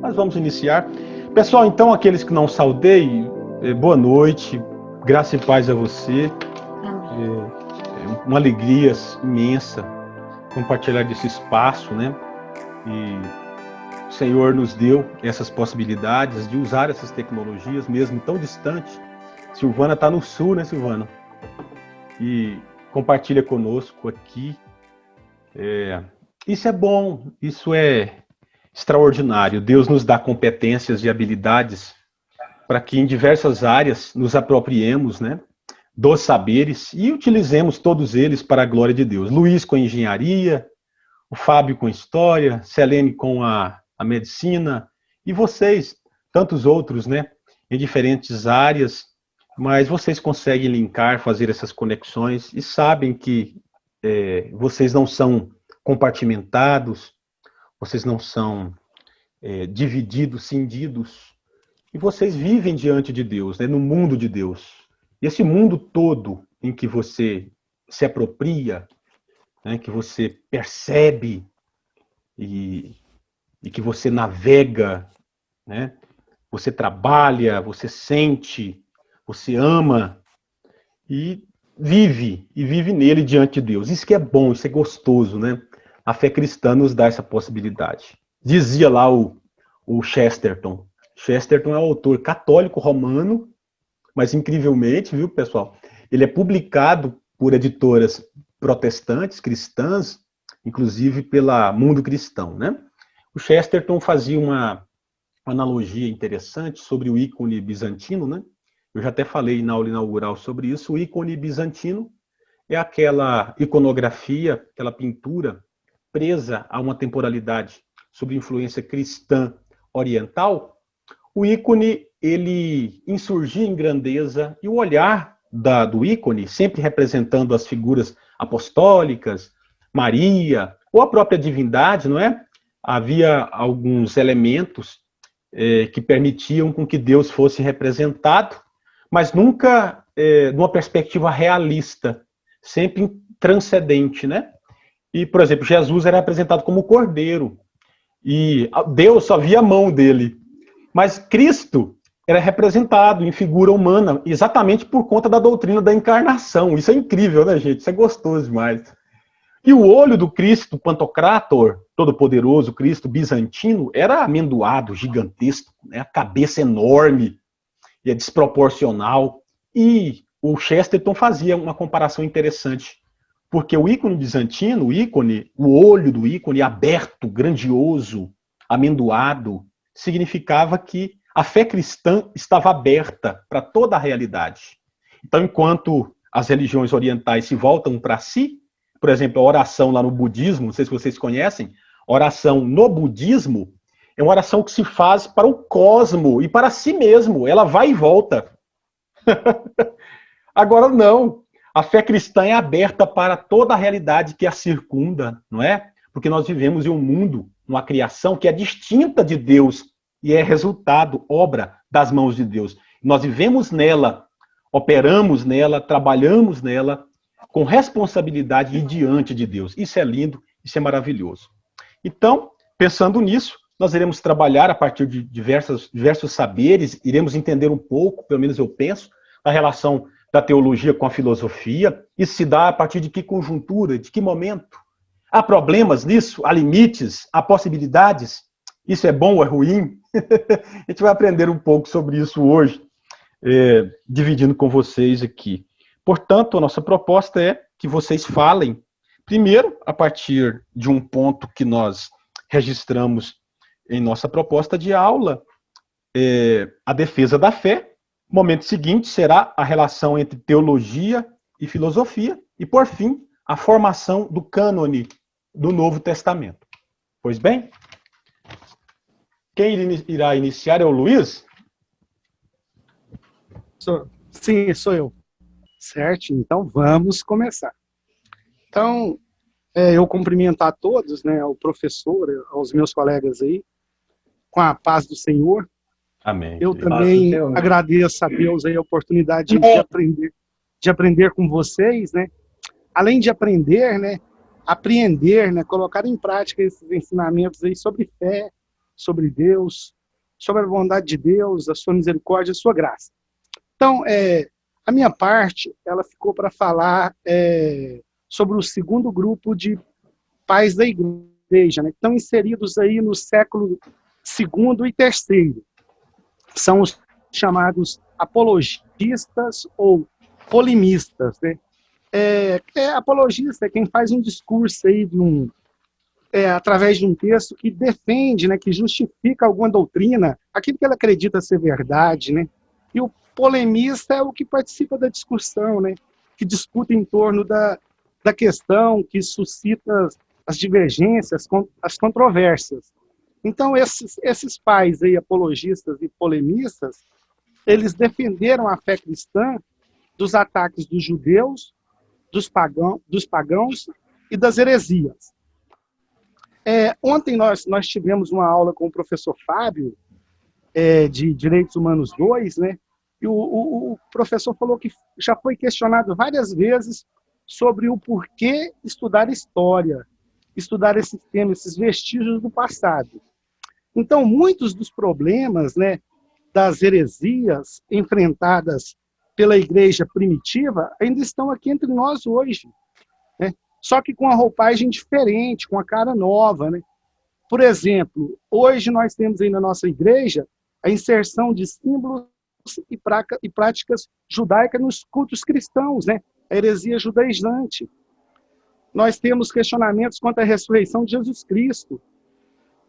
Mas vamos iniciar. Pessoal, então, aqueles que não saudei, boa noite, graça e paz a você. É uma alegria imensa compartilhar desse espaço, né? E o Senhor nos deu essas possibilidades de usar essas tecnologias, mesmo tão distantes. Silvana está no sul, né, Silvana? E compartilha conosco aqui. Isso é bom, isso é extraordinário. Deus nos dá competências e habilidades para que em diversas áreas nos apropriemos, né, dos saberes e utilizemos todos eles para a glória de Deus. Luiz com engenharia, o Fábio com história, Selene com a medicina e vocês, tantos outros, né, em diferentes áreas, mas vocês conseguem linkar, fazer essas conexões e sabem que vocês não são compartimentados, vocês não são divididos, cindidos, e vocês vivem diante de Deus, né, no mundo de Deus. E esse mundo todo em que você se apropria, né, que você percebe e que você navega, né, você trabalha, você sente, você ama e vive nele diante de Deus. Isso que é bom, isso é gostoso, né? A fé cristã nos dá essa possibilidade. Dizia lá o Chesterton. Chesterton é um autor católico romano, mas incrivelmente, viu, pessoal? Ele é publicado por editoras protestantes, cristãs, inclusive pela Mundo Cristão, né? O Chesterton fazia uma analogia interessante sobre o ícone bizantino, né? Eu já até falei na aula inaugural sobre isso. O ícone bizantino é aquela iconografia, aquela pintura presa a uma temporalidade sob influência cristã oriental. O ícone, ele insurgia em grandeza e o olhar do ícone, sempre representando as figuras apostólicas, Maria, ou a própria divindade, não é? Havia alguns elementos que permitiam com que Deus fosse representado, mas nunca numa perspectiva realista, sempre transcendente, né? E, por exemplo, Jesus era representado como cordeiro, e Deus só via a mão dele. Mas Cristo era representado em figura humana, exatamente por conta da doutrina da encarnação. Isso é incrível, né, gente? Isso é gostoso demais. E o olho do Cristo Pantocrator, todo-poderoso Cristo bizantino, era amendoado, gigantesco, né? A cabeça enorme, e é desproporcional. E o Chesterton fazia uma comparação interessante, porque o ícone bizantino, o olho do ícone aberto, grandioso, amendoado, significava que a fé cristã estava aberta para toda a realidade. Então, enquanto as religiões orientais se voltam para si, por exemplo, a oração lá no budismo, não sei se vocês conhecem, a oração no budismo é uma oração que se faz para o cosmo e para si mesmo, ela vai e volta. Agora não, a fé cristã é aberta para toda a realidade que a circunda, não é? Porque nós vivemos em um mundo, uma criação que é distinta de Deus e é resultado, obra das mãos de Deus. Nós vivemos nela, operamos nela, trabalhamos nela com responsabilidade e diante de Deus. Isso é lindo, isso é maravilhoso. Então, pensando nisso, nós iremos trabalhar a partir de diversos saberes, iremos entender um pouco, pelo menos eu penso, a relação da teologia com a filosofia. Isso se dá a partir de que conjuntura, de que momento? Há problemas nisso? Há limites? Há possibilidades? Isso é bom ou é ruim? A gente vai aprender um pouco sobre isso hoje, dividindo com vocês aqui. Portanto, a nossa proposta é que vocês falem, primeiro, a partir de um ponto que nós registramos em nossa proposta de aula, a defesa da fé. O momento seguinte será a relação entre teologia e filosofia. E, por fim, a formação do cânone do Novo Testamento. Pois bem, quem irá iniciar é o Luiz? Sim, sou eu. Certo? Então, vamos começar. Então, eu cumprimento a todos, né, ao professor, aos meus colegas aí, com a paz do Senhor. Amém. Eu também agradeço a Deus aí a oportunidade de aprender com vocês, né? Além de aprender, né, apreender, né, colocar em prática esses ensinamentos aí sobre fé, sobre Deus, sobre a bondade de Deus, a sua misericórdia, a sua graça. Então, a minha parte, ela ficou para falar sobre o segundo grupo de pais da igreja, né, que estão inseridos aí no século segundo e terceiro. São os chamados apologistas ou polemistas, né? Apologista é quem faz um discurso aí através de um texto que defende, né, que justifica alguma doutrina, aquilo que ele acredita ser verdade, né? E o polemista é o que participa da discussão, né? Que discute em torno da questão, que suscita as divergências, as controvérsias. Então, esses pais aí, apologistas e polemistas, eles defenderam a fé cristã dos ataques dos judeus, dos pagãos e das heresias. Ontem nós tivemos uma aula com o professor Fábio, de Direitos Humanos 2, né? E o professor falou que já foi questionado várias vezes sobre o porquê estudar história, estudar esses temas, esses vestígios do passado. Então, muitos dos problemas, né, das heresias enfrentadas pela igreja primitiva ainda estão aqui entre nós hoje, né? Só que com a roupagem diferente, com a cara nova, né? Por exemplo, hoje nós temos aí na nossa igreja a inserção de símbolos e práticas judaicas nos cultos cristãos, né? A heresia judaizante. Nós temos questionamentos quanto à ressurreição de Jesus Cristo.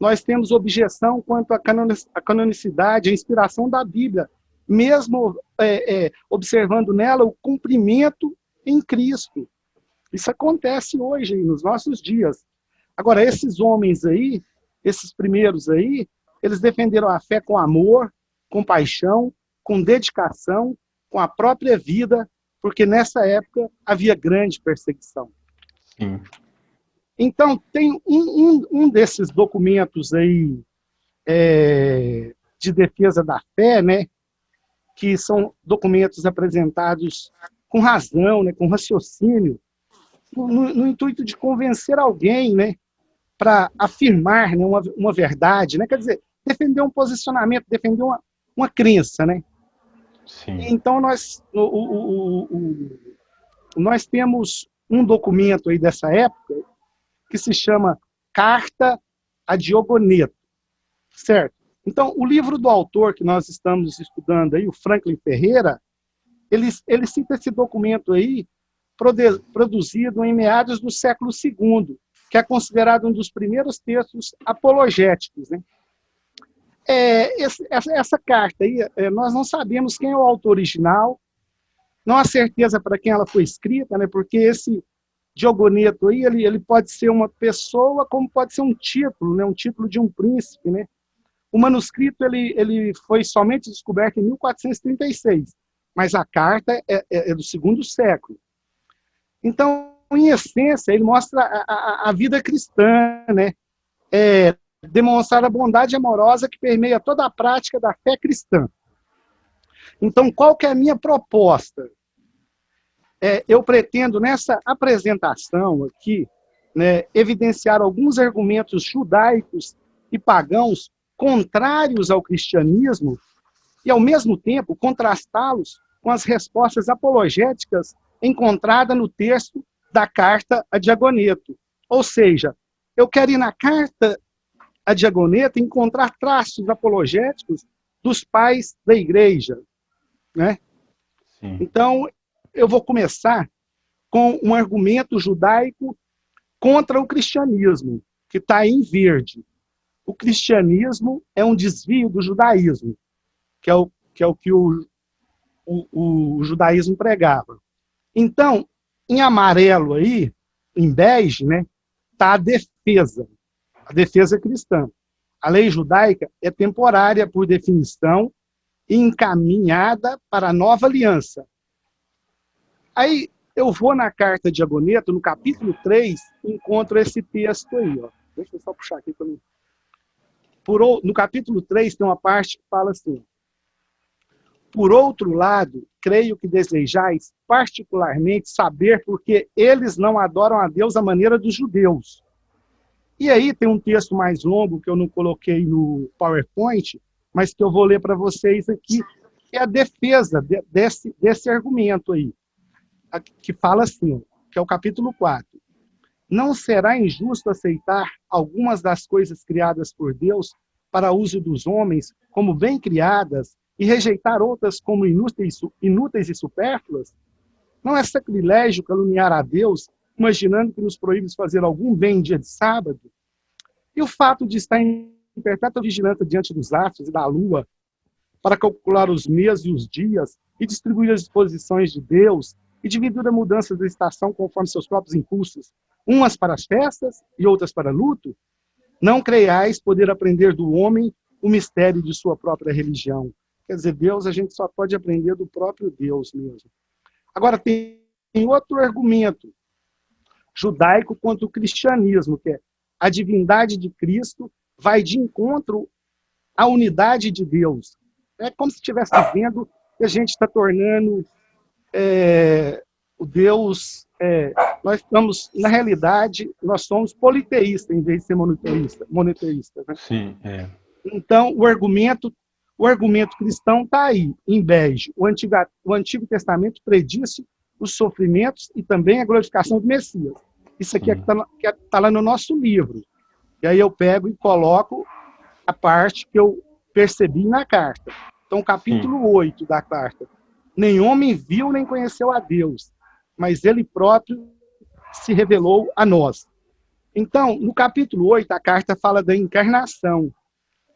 Nós temos objeção quanto à canonicidade, à inspiração da Bíblia, mesmo observando nela o cumprimento em Cristo. Isso acontece hoje, nos nossos dias. Agora, esses homens aí, esses primeiros aí, eles defenderam a fé com amor, com paixão, com dedicação, com a própria vida, porque nessa época havia grande perseguição. Sim. Então, tem um desses documentos aí de defesa da fé, né, que são documentos apresentados com razão, né, com raciocínio, no intuito de convencer alguém, né, para afirmar, né, uma verdade, né, quer dizer, defender um posicionamento, defender uma crença, né. Sim. Então, nós temos um documento aí dessa época que se chama Carta a Diogoneto, certo? Então, o livro do autor que nós estamos estudando aí, o Franklin Ferreira, ele cita esse documento aí, produzido em meados do século II, que é considerado um dos primeiros textos apologéticos, né? Essa carta aí, nós não sabemos quem é o autor original, não há certeza para quem ela foi escrita, né? Porque esse Diogoneto aí, ele pode ser uma pessoa, como pode ser um título, né? Um título de um príncipe, né? O manuscrito ele foi somente descoberto em 1436, mas a carta é do segundo século. Então, em essência, ele mostra a vida cristã, né? Demonstrar a bondade amorosa que permeia toda a prática da fé cristã. Então, qual que é a minha proposta? Eu pretendo, nessa apresentação aqui, né, evidenciar alguns argumentos judaicos e pagãos contrários ao cristianismo e, ao mesmo tempo, contrastá-los com as respostas apologéticas encontradas no texto da Carta a Diogoneto. Ou seja, eu quero ir na Carta a Diogoneto encontrar traços apologéticos dos pais da igreja, né? Sim. Então, eu vou começar com um argumento judaico contra o cristianismo, que está em verde. O cristianismo é um desvio do judaísmo, que é o que o judaísmo pregava. Então, em amarelo aí, em bege, né, está a defesa cristã. A lei judaica é temporária por definição e encaminhada para a nova aliança. Aí eu vou na carta de Diogoneto, no capítulo 3, encontro esse texto aí. Ó. Deixa eu só puxar aqui para mim. No capítulo 3 tem uma parte que fala assim: por outro lado, creio que desejais particularmente saber porque eles não adoram a Deus à maneira dos judeus. E aí tem um texto mais longo que eu não coloquei no PowerPoint, mas que eu vou ler para vocês aqui, que é a defesa desse argumento aí, que fala assim, que é o capítulo 4. Não será injusto aceitar algumas das coisas criadas por Deus para uso dos homens como bem criadas e rejeitar outras como inúteis e supérfluas? Não é sacrilégio caluniar a Deus, imaginando que nos proíbe fazer algum bem em dia de sábado? E o fato de estar em perpétua vigilância diante dos astros e da lua, para calcular os meses e os dias, e distribuir as disposições de Deus, e dividir a mudança da estação conforme seus próprios impulsos, umas para as festas e outras para luto? Não creiais poder aprender do homem o mistério de sua própria religião. Quer dizer, Deus a gente só pode aprender do próprio Deus mesmo. Agora, tem outro argumento judaico contra o cristianismo, que é a divindade de Cristo vai de encontro à unidade de Deus. É como se estivesse dizendo que a gente está tornando o Deus... nós estamos, na realidade, nós somos politeístas em vez de ser monoteístas. Né? Sim, Então, o argumento cristão está aí, em bege. O Antigo Testamento predisse os sofrimentos e também a glorificação do Messias. Isso aqui está lá no nosso livro. E aí eu pego e coloco a parte que eu percebi na carta. Então, capítulo 8 da carta. Nem homem viu nem conheceu a Deus, mas ele próprio se revelou a nós. Então, no capítulo 8, a carta fala da encarnação.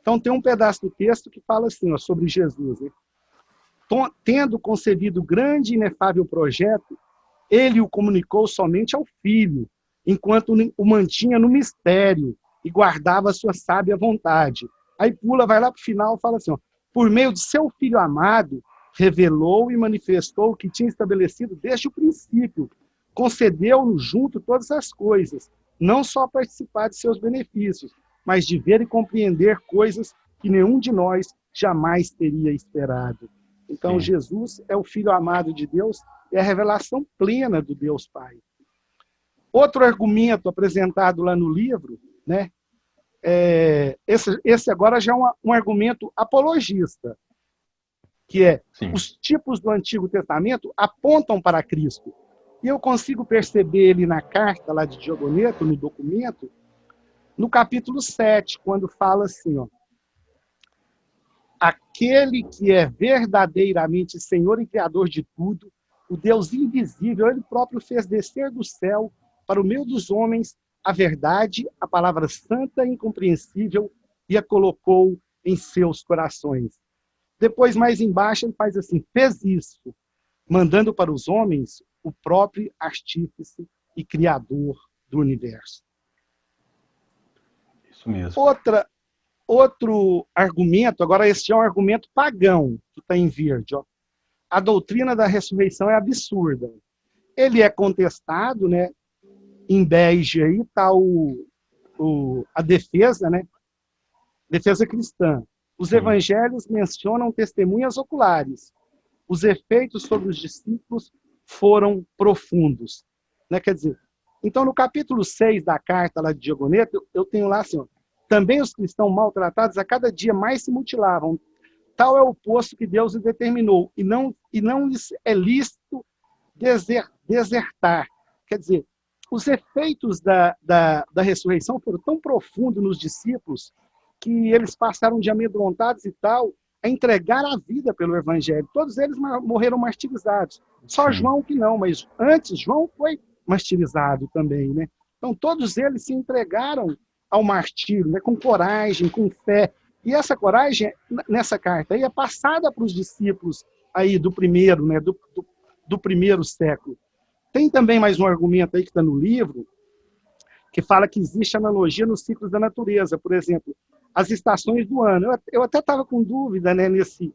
Então, tem um pedaço do texto que fala assim, sobre Jesus. Né? Tendo concebido grande e inefável projeto, ele o comunicou somente ao Filho, enquanto o mantinha no mistério e guardava a sua sábia vontade. Aí vai lá para o final e fala assim, por meio de seu Filho amado, revelou e manifestou o que tinha estabelecido desde o princípio, concedeu-nos junto todas as coisas, não só participar de seus benefícios, mas de ver e compreender coisas que nenhum de nós jamais teria esperado. Então, Jesus é o Filho amado de Deus, é a revelação plena do Deus Pai. Outro argumento apresentado lá no livro, né, esse agora já é um argumento apologista, que é os tipos do Antigo Testamento apontam para Cristo. E eu consigo perceber ele na carta lá de Diogoneto, no documento, no capítulo 7, quando fala assim, aquele que é verdadeiramente Senhor e Criador de tudo, o Deus invisível, ele próprio fez descer do céu para o meio dos homens a verdade, a palavra santa e incompreensível, e a colocou em seus corações. Depois, mais embaixo, ele faz assim, fez isso, mandando para os homens o próprio artífice e criador do universo. Isso mesmo. Outro argumento, agora esse é um argumento pagão, que está em verde. A doutrina da ressurreição é absurda. Ele é contestado, né? Em bege aí está a defesa, né? Defesa cristã. Os evangelhos mencionam testemunhas oculares. Os efeitos sobre os discípulos foram profundos. Né? Quer dizer, então no capítulo 6 da carta lá de Diogoneto, eu tenho lá assim, também os cristãos maltratados a cada dia mais se mutilavam. Tal é o posto que Deus determinou, e não é lícito desertar. Quer dizer, os efeitos da ressurreição foram tão profundos nos discípulos que eles passaram de amedrontados e tal a entregar a vida pelo Evangelho. Todos eles morreram martirizados. Só João que não, mas antes João foi martirizado também. Né? Então todos eles se entregaram ao martírio, né? Com coragem, com fé. E essa coragem, nessa carta aí, é passada para os discípulos aí do primeiro, né? do primeiro século. Tem também mais um argumento aí que está no livro, que fala que existe analogia nos ciclos da natureza. Por exemplo, as estações do ano. Eu até estava com dúvida, né, nesse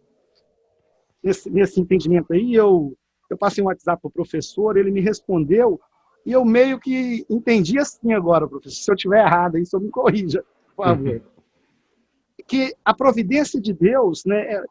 entendimento aí. Eu passei um WhatsApp para o professor, ele me respondeu, e eu meio que entendi assim agora, professor. Se eu estiver errado, aí só me corrija, por favor. Que a providência de Deus, né,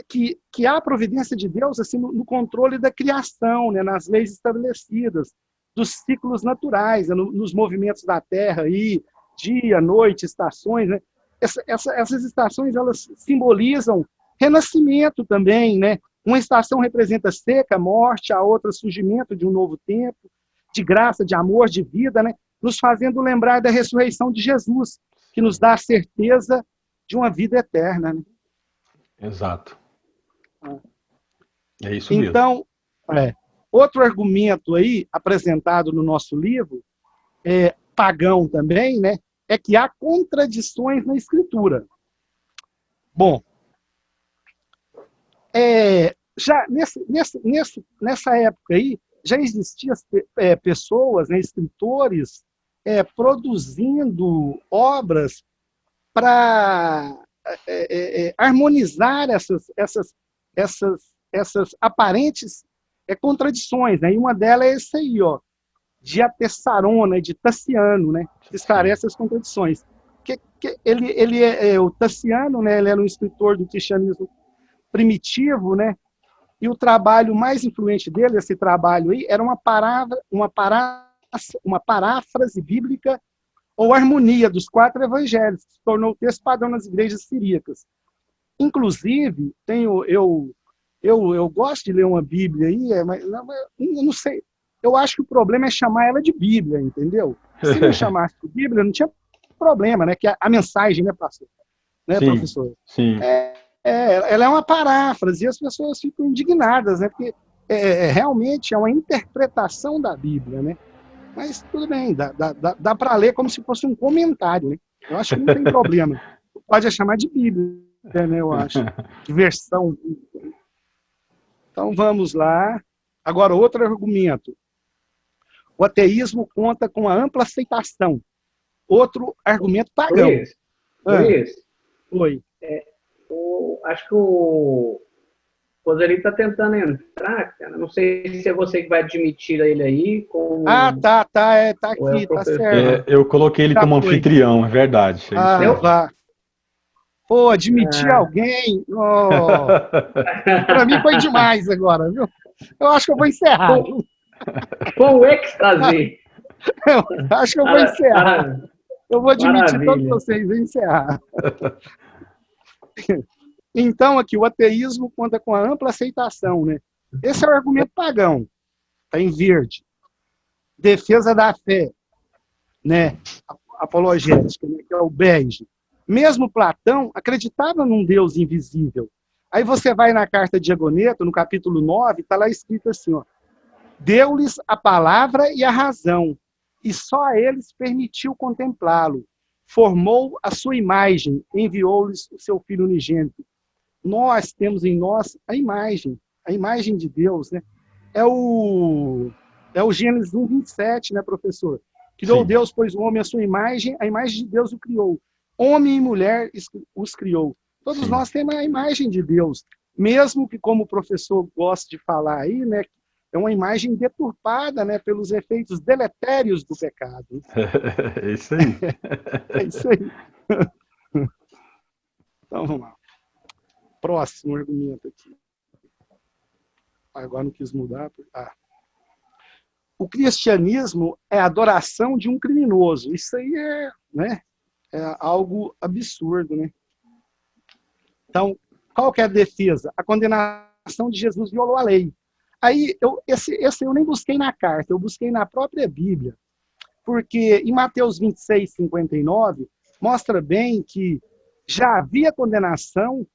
que há a providência de Deus assim, no controle da criação, né, nas leis estabelecidas, dos ciclos naturais, né, nos movimentos da Terra, aí, dia, noite, estações, né, essas estações, elas simbolizam renascimento também, né? Uma estação representa seca, morte, a outra surgimento de um novo tempo, de graça, de amor, de vida, né? Nos fazendo lembrar da ressurreição de Jesus, que nos dá a certeza de uma vida eterna, né? Exato. É isso mesmo. Então, outro argumento aí, apresentado no nosso livro, pagão também, né? É que há contradições na Escritura. Bom, já nessa época aí, já existiam pessoas, né, escritores, produzindo obras para harmonizar essas aparentes contradições, né? E uma delas é essa aí, ó, de Atessaron, né, de Taciano, né, que esclarece as contradições. O Taciano, né, ele era um escritor do cristianismo primitivo, né, e o trabalho mais influente dele, esse trabalho aí, era uma paráfrase bíblica ou harmonia dos 4 evangelhos, que se tornou o texto padrão nas igrejas siríacas. Inclusive, eu gosto de ler uma Bíblia aí, mas eu não sei. Eu acho que o problema é chamar ela de Bíblia, entendeu? Se não chamasse de Bíblia, não tinha problema, né? Que a mensagem, né, pastor? Né, sim, professor? Sim. Ela é uma paráfrase e as pessoas ficam indignadas, né? Porque realmente é uma interpretação da Bíblia, né? Mas tudo bem, dá para ler como se fosse um comentário, né? Eu acho que não tem problema. Pode chamar de Bíblia, né? Eu acho. De versão. Então vamos lá. Agora, outro argumento. O ateísmo conta com a ampla aceitação. Outro argumento pagão. Luiz, Oi. Acho que o Roseli está tentando entrar, cara. Não sei se é você que vai admitir ele aí. Tá aqui, tá certo. Eu coloquei ele como anfitrião, é verdade. Vá. Pô, admitir alguém. Oh. Para mim foi demais agora, viu? Eu acho que eu vou encerrar. Com êxtase. Eu acho que eu vou encerrar. Eu vou admitir todos vocês, vou encerrar. Então, aqui, o ateísmo conta com a ampla aceitação, né? Esse é o argumento pagão. Está em verde. Defesa da fé, né? Apologética, né? Que é o bege. Mesmo Platão acreditava num Deus invisível. Aí você vai na carta de Agoneto, no capítulo 9, está lá escrito assim, ó, deu-lhes a palavra e a razão, e só a eles permitiu contemplá-lo. Formou a sua imagem, enviou-lhes o seu Filho unigênito. Nós temos em nós a imagem de Deus, né? É o Gênesis 1:27, né, professor? Criou Sim. Deus, pois o homem a sua imagem, a imagem de Deus o criou. Homem e mulher os criou. Todos Sim. nós temos a imagem de Deus. Mesmo que, como o professor gosta de falar aí, né, é uma imagem deturpada, né, pelos efeitos deletérios do pecado. É isso aí. É isso aí. Então, vamos lá. Próximo argumento aqui. Agora não quis mudar. O cristianismo é a adoração de um criminoso. Isso aí é algo absurdo, né? Então, qual que é a defesa? A condenação de Jesus violou a lei. Aí, esse eu nem busquei na carta, eu busquei na própria Bíblia. Porque em Mateus 26:59, mostra bem que já havia condenação,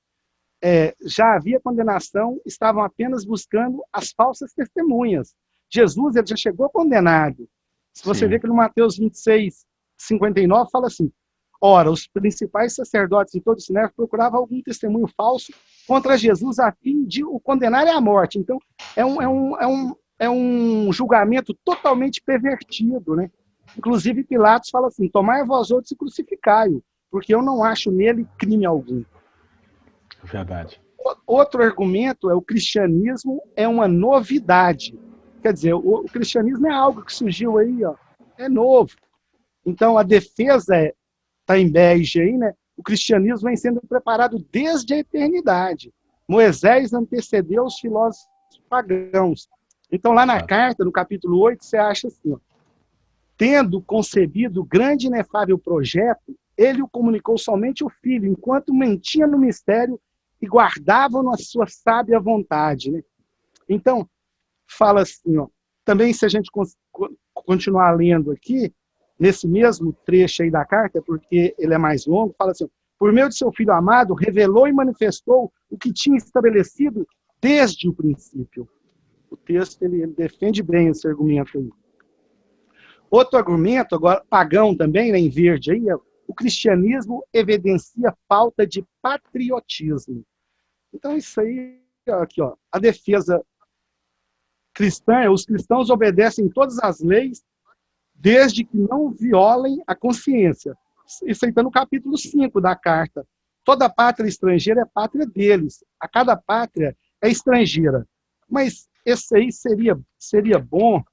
estavam apenas buscando as falsas testemunhas. Jesus ele já chegou condenado. Se você vê que no Mateus 26:59 fala assim, ora, os principais sacerdotes e todo o sinédrio procuravam algum testemunho falso contra Jesus a fim de o condenarem à morte. Então, é um julgamento totalmente pervertido, né? Inclusive, Pilatos fala assim, tomai vós outros e crucificai-o, porque eu não acho nele crime algum. Verdade. Outro argumento é o cristianismo é uma novidade. Quer dizer, o cristianismo é algo que surgiu aí, ó, é novo. Então, a defesa está em bege aí, né? O cristianismo vem sendo preparado desde a eternidade. Moisés antecedeu os filósofos pagãos. Então, lá na carta, no capítulo 8, você acha assim, ó, tendo concebido o grande e inefável projeto, ele o comunicou somente ao Filho, enquanto mantinha no mistério e guardavam na sua sábia vontade. Né? Então, fala assim, ó, também se a gente continuar lendo aqui, nesse mesmo trecho aí da carta, porque ele é mais longo, fala assim, por meio de seu Filho amado, revelou e manifestou o que tinha estabelecido desde o princípio. O texto, ele defende bem esse argumento aí. Outro argumento, agora pagão também, né, em verde, aí, o cristianismo evidencia falta de patriotismo. Então, isso aí, aqui, ó, a defesa cristã, os cristãos obedecem todas as leis, desde que não violem a consciência. Isso aí está no capítulo 5 da carta. Toda pátria estrangeira é pátria deles. A cada pátria é estrangeira. Mas esse aí seria bom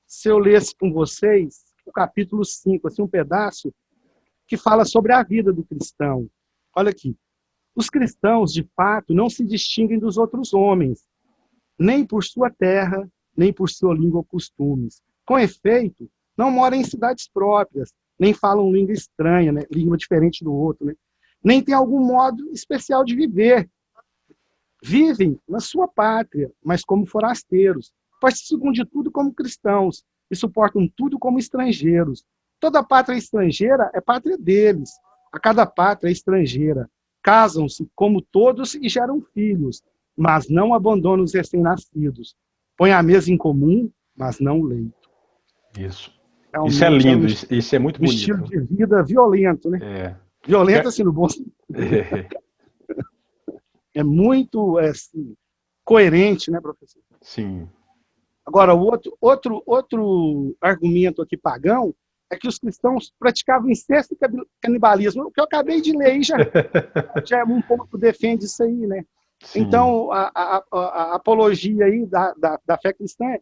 se eu lesse com vocês o capítulo 5, assim, um pedaço que fala sobre a vida do cristão. Olha aqui. Os cristãos, de fato, não se distinguem dos outros homens, nem por sua terra, nem por sua língua ou costumes. Com efeito, não moram em cidades próprias, nem falam língua estranha, né? Língua diferente do outro, né? Nem têm algum modo especial de viver. Vivem na sua pátria, mas como forasteiros. Participam de tudo como cristãos e suportam tudo como estrangeiros. Toda pátria estrangeira é pátria deles. A cada pátria é estrangeira. Casam-se como todos e geram filhos, mas não abandonam os recém-nascidos. Põem a mesa em comum, mas não o leito. Isso. Realmente, isso é lindo, isso é muito bonito. Estilo de vida violento, né? É. Violento, assim, no bom sentido. É muito assim, coerente, né, professor? Sim. Agora, o outro argumento aqui pagão é que os cristãos praticavam incesto e canibalismo. O que eu acabei de ler aí já é um pouco defende isso aí, né? Sim. Então, a apologia aí da fé cristã é: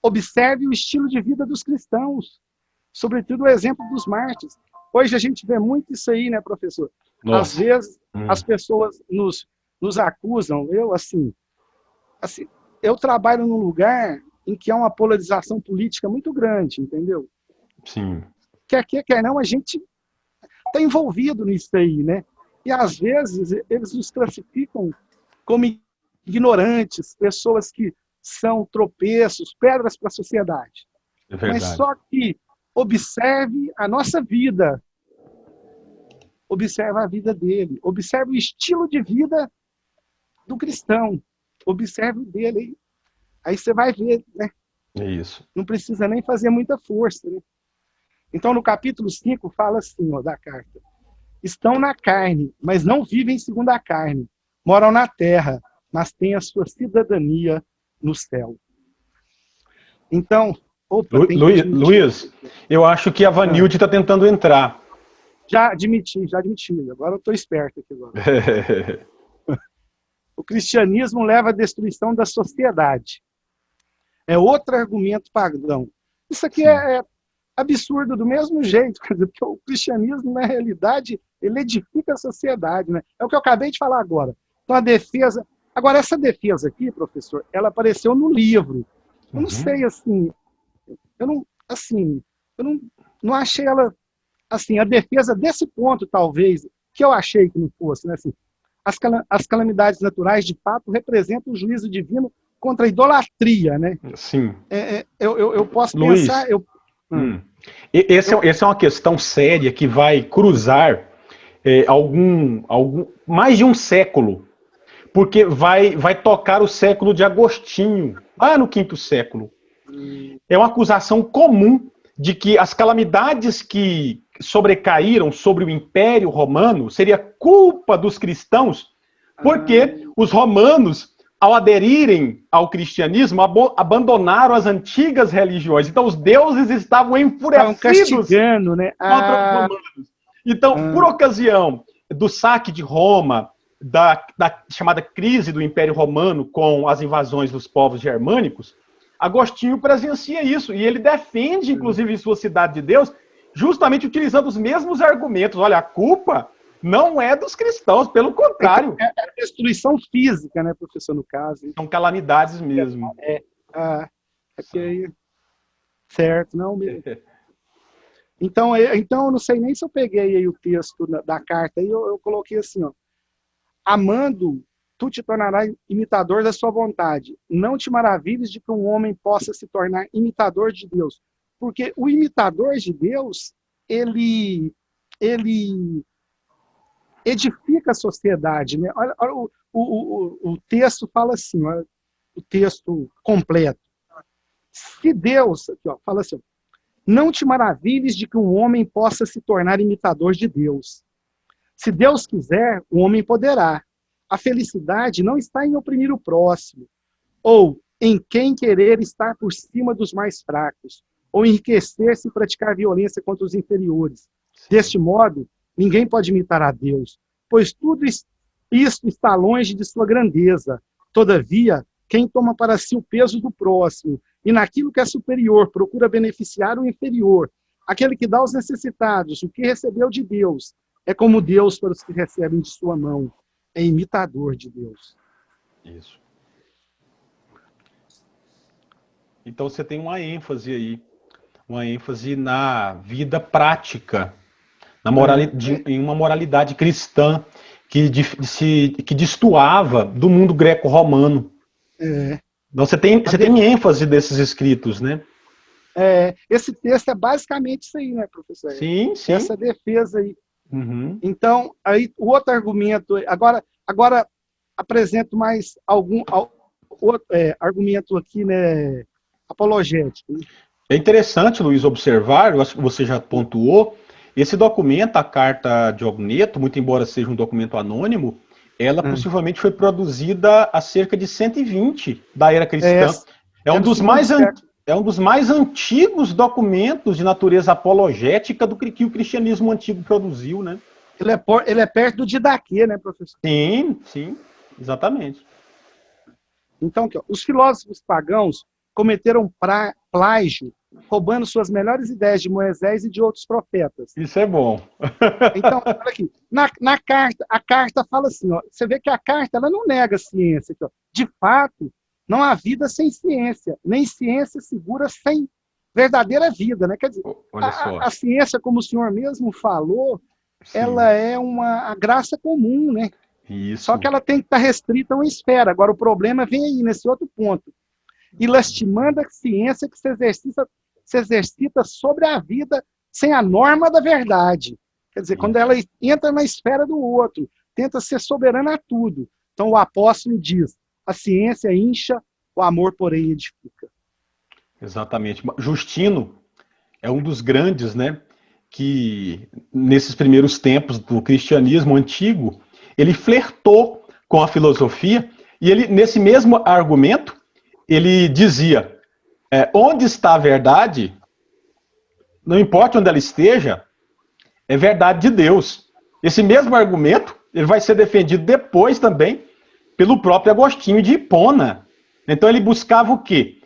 observe o estilo de vida dos cristãos, sobretudo o exemplo dos mártires. Hoje a gente vê muito isso aí, né, professor? Nossa. Às vezes, as pessoas nos acusam. Eu trabalho num lugar em que há uma polarização política muito grande, entendeu? Sim. Quer não, a gente está envolvido nisso aí, né? E, às vezes, eles nos classificam como ignorantes, pessoas que são tropeços, pedras para a sociedade. É verdade. Mas só que observe a nossa vida, observe a vida dele, observe o estilo de vida do cristão, observe o dele. Aí você vai ver, né? É isso. Não precisa nem fazer muita força, né? Então, no capítulo 5, fala assim, ó, da carta. Estão na carne, mas não vivem segundo a carne. Moram na terra, mas têm a sua cidadania no céu. Então, Luiz, eu acho que a Vanilde está tentando entrar. Já admiti. Agora eu estou esperto aqui agora. O cristianismo leva à destruição da sociedade. É outro argumento pagão. Isso aqui é absurdo do mesmo jeito, porque o cristianismo, na realidade, ele edifica a sociedade, né? É o que eu acabei de falar agora. Então, a defesa... Agora, essa defesa aqui, professor, ela apareceu no livro. Eu não sei, assim... Eu não achei ela... Assim, a defesa desse ponto, talvez, que eu achei que não fosse, né? Assim, as calamidades naturais, de fato, representam o juízo divino contra a idolatria, né? Sim. Eu posso Luiz, pensar... Essa é uma questão séria que vai cruzar mais de um século, porque vai tocar o século de Agostinho, lá no 5º século. É uma acusação comum de que as calamidades que sobrecaíram sobre o Império Romano seria culpa dos cristãos, porque os romanos, ao aderirem ao cristianismo, abandonaram as antigas religiões. Então, os deuses estavam enfurecidos castigando, né? contra os romanos. Então, por ocasião do saque de Roma, da chamada crise do Império Romano com as invasões dos povos germânicos, Agostinho presencia isso. E ele defende, inclusive, em sua Cidade de Deus, justamente utilizando os mesmos argumentos. Olha, a culpa não é dos cristãos, pelo contrário. É destruição física, né, professor, no caso. São calamidades mesmo. Certo, não mesmo. Então eu não sei nem se eu peguei aí o texto da carta, aí eu coloquei assim, ó, amando, tu te tornarás imitador da sua vontade. Não te maravilhes de que um homem possa se tornar imitador de Deus. Porque o imitador de Deus, ele edifica a sociedade, né? Olha, o texto fala assim, olha, o texto completo. Se Deus, aqui, ó, fala assim, não te maravilhes de que um homem possa se tornar imitador de Deus. Se Deus quiser, o homem poderá. A felicidade não está em oprimir o próximo, ou em quem querer estar por cima dos mais fracos, ou enriquecer-se e praticar violência contra os inferiores. Deste modo, ninguém pode imitar a Deus, pois tudo isto está longe de sua grandeza. Todavia, quem toma para si o peso do próximo e naquilo que é superior procura beneficiar o inferior, aquele que dá aos necessitados o que recebeu de Deus, é como Deus para os que recebem de sua mão, é imitador de Deus. Isso. Então você tem uma ênfase aí, uma ênfase na vida prática, em uma moralidade cristã que destoava do mundo greco-romano. Então você tem ênfase desses escritos, né? Esse texto é basicamente isso aí, né, professor? Sim, sim. Essa defesa aí. Uhum. Então, aí o outro argumento, agora apresento mais algum argumento aqui, né, apologético. É interessante, Luiz, observar, eu acho que você já pontuou, esse documento, a Carta de Ogneto, muito embora seja um documento anônimo, ela possivelmente foi produzida há cerca de 120 da era cristã. É um dos mais antigos documentos de natureza apologética do que o cristianismo antigo produziu, né? Ele é perto do Didaquê, né, professor? Sim, sim, exatamente. Então, aqui, ó, os filósofos pagãos cometeram plágio, roubando suas melhores ideias de Moisés e de outros profetas. Isso é bom. Então, olha aqui, na carta, a carta fala assim, ó, você vê que a carta ela não nega a ciência. Aqui, ó, de fato, não há vida sem ciência, nem ciência segura sem verdadeira vida, né? Quer dizer, a ciência, como o senhor mesmo falou, sim, ela é a graça comum, né? Isso. Só que ela tem que estar restrita a uma esfera. Agora, o problema vem aí, nesse outro ponto. E lastimando a ciência que se exercita sobre a vida sem a norma da verdade. Quer dizer, quando ela entra na esfera do outro, tenta ser soberana a tudo. Então, o apóstolo diz, a ciência incha, o amor, porém, edifica. Exatamente. Justino é um dos grandes, né, que nesses primeiros tempos do cristianismo antigo, ele flertou com a filosofia e ele, nesse mesmo argumento, ele dizia, onde está a verdade, não importa onde ela esteja, é verdade de Deus. Esse mesmo argumento, ele vai ser defendido depois também pelo próprio Agostinho de Hipona. Então ele buscava o quê?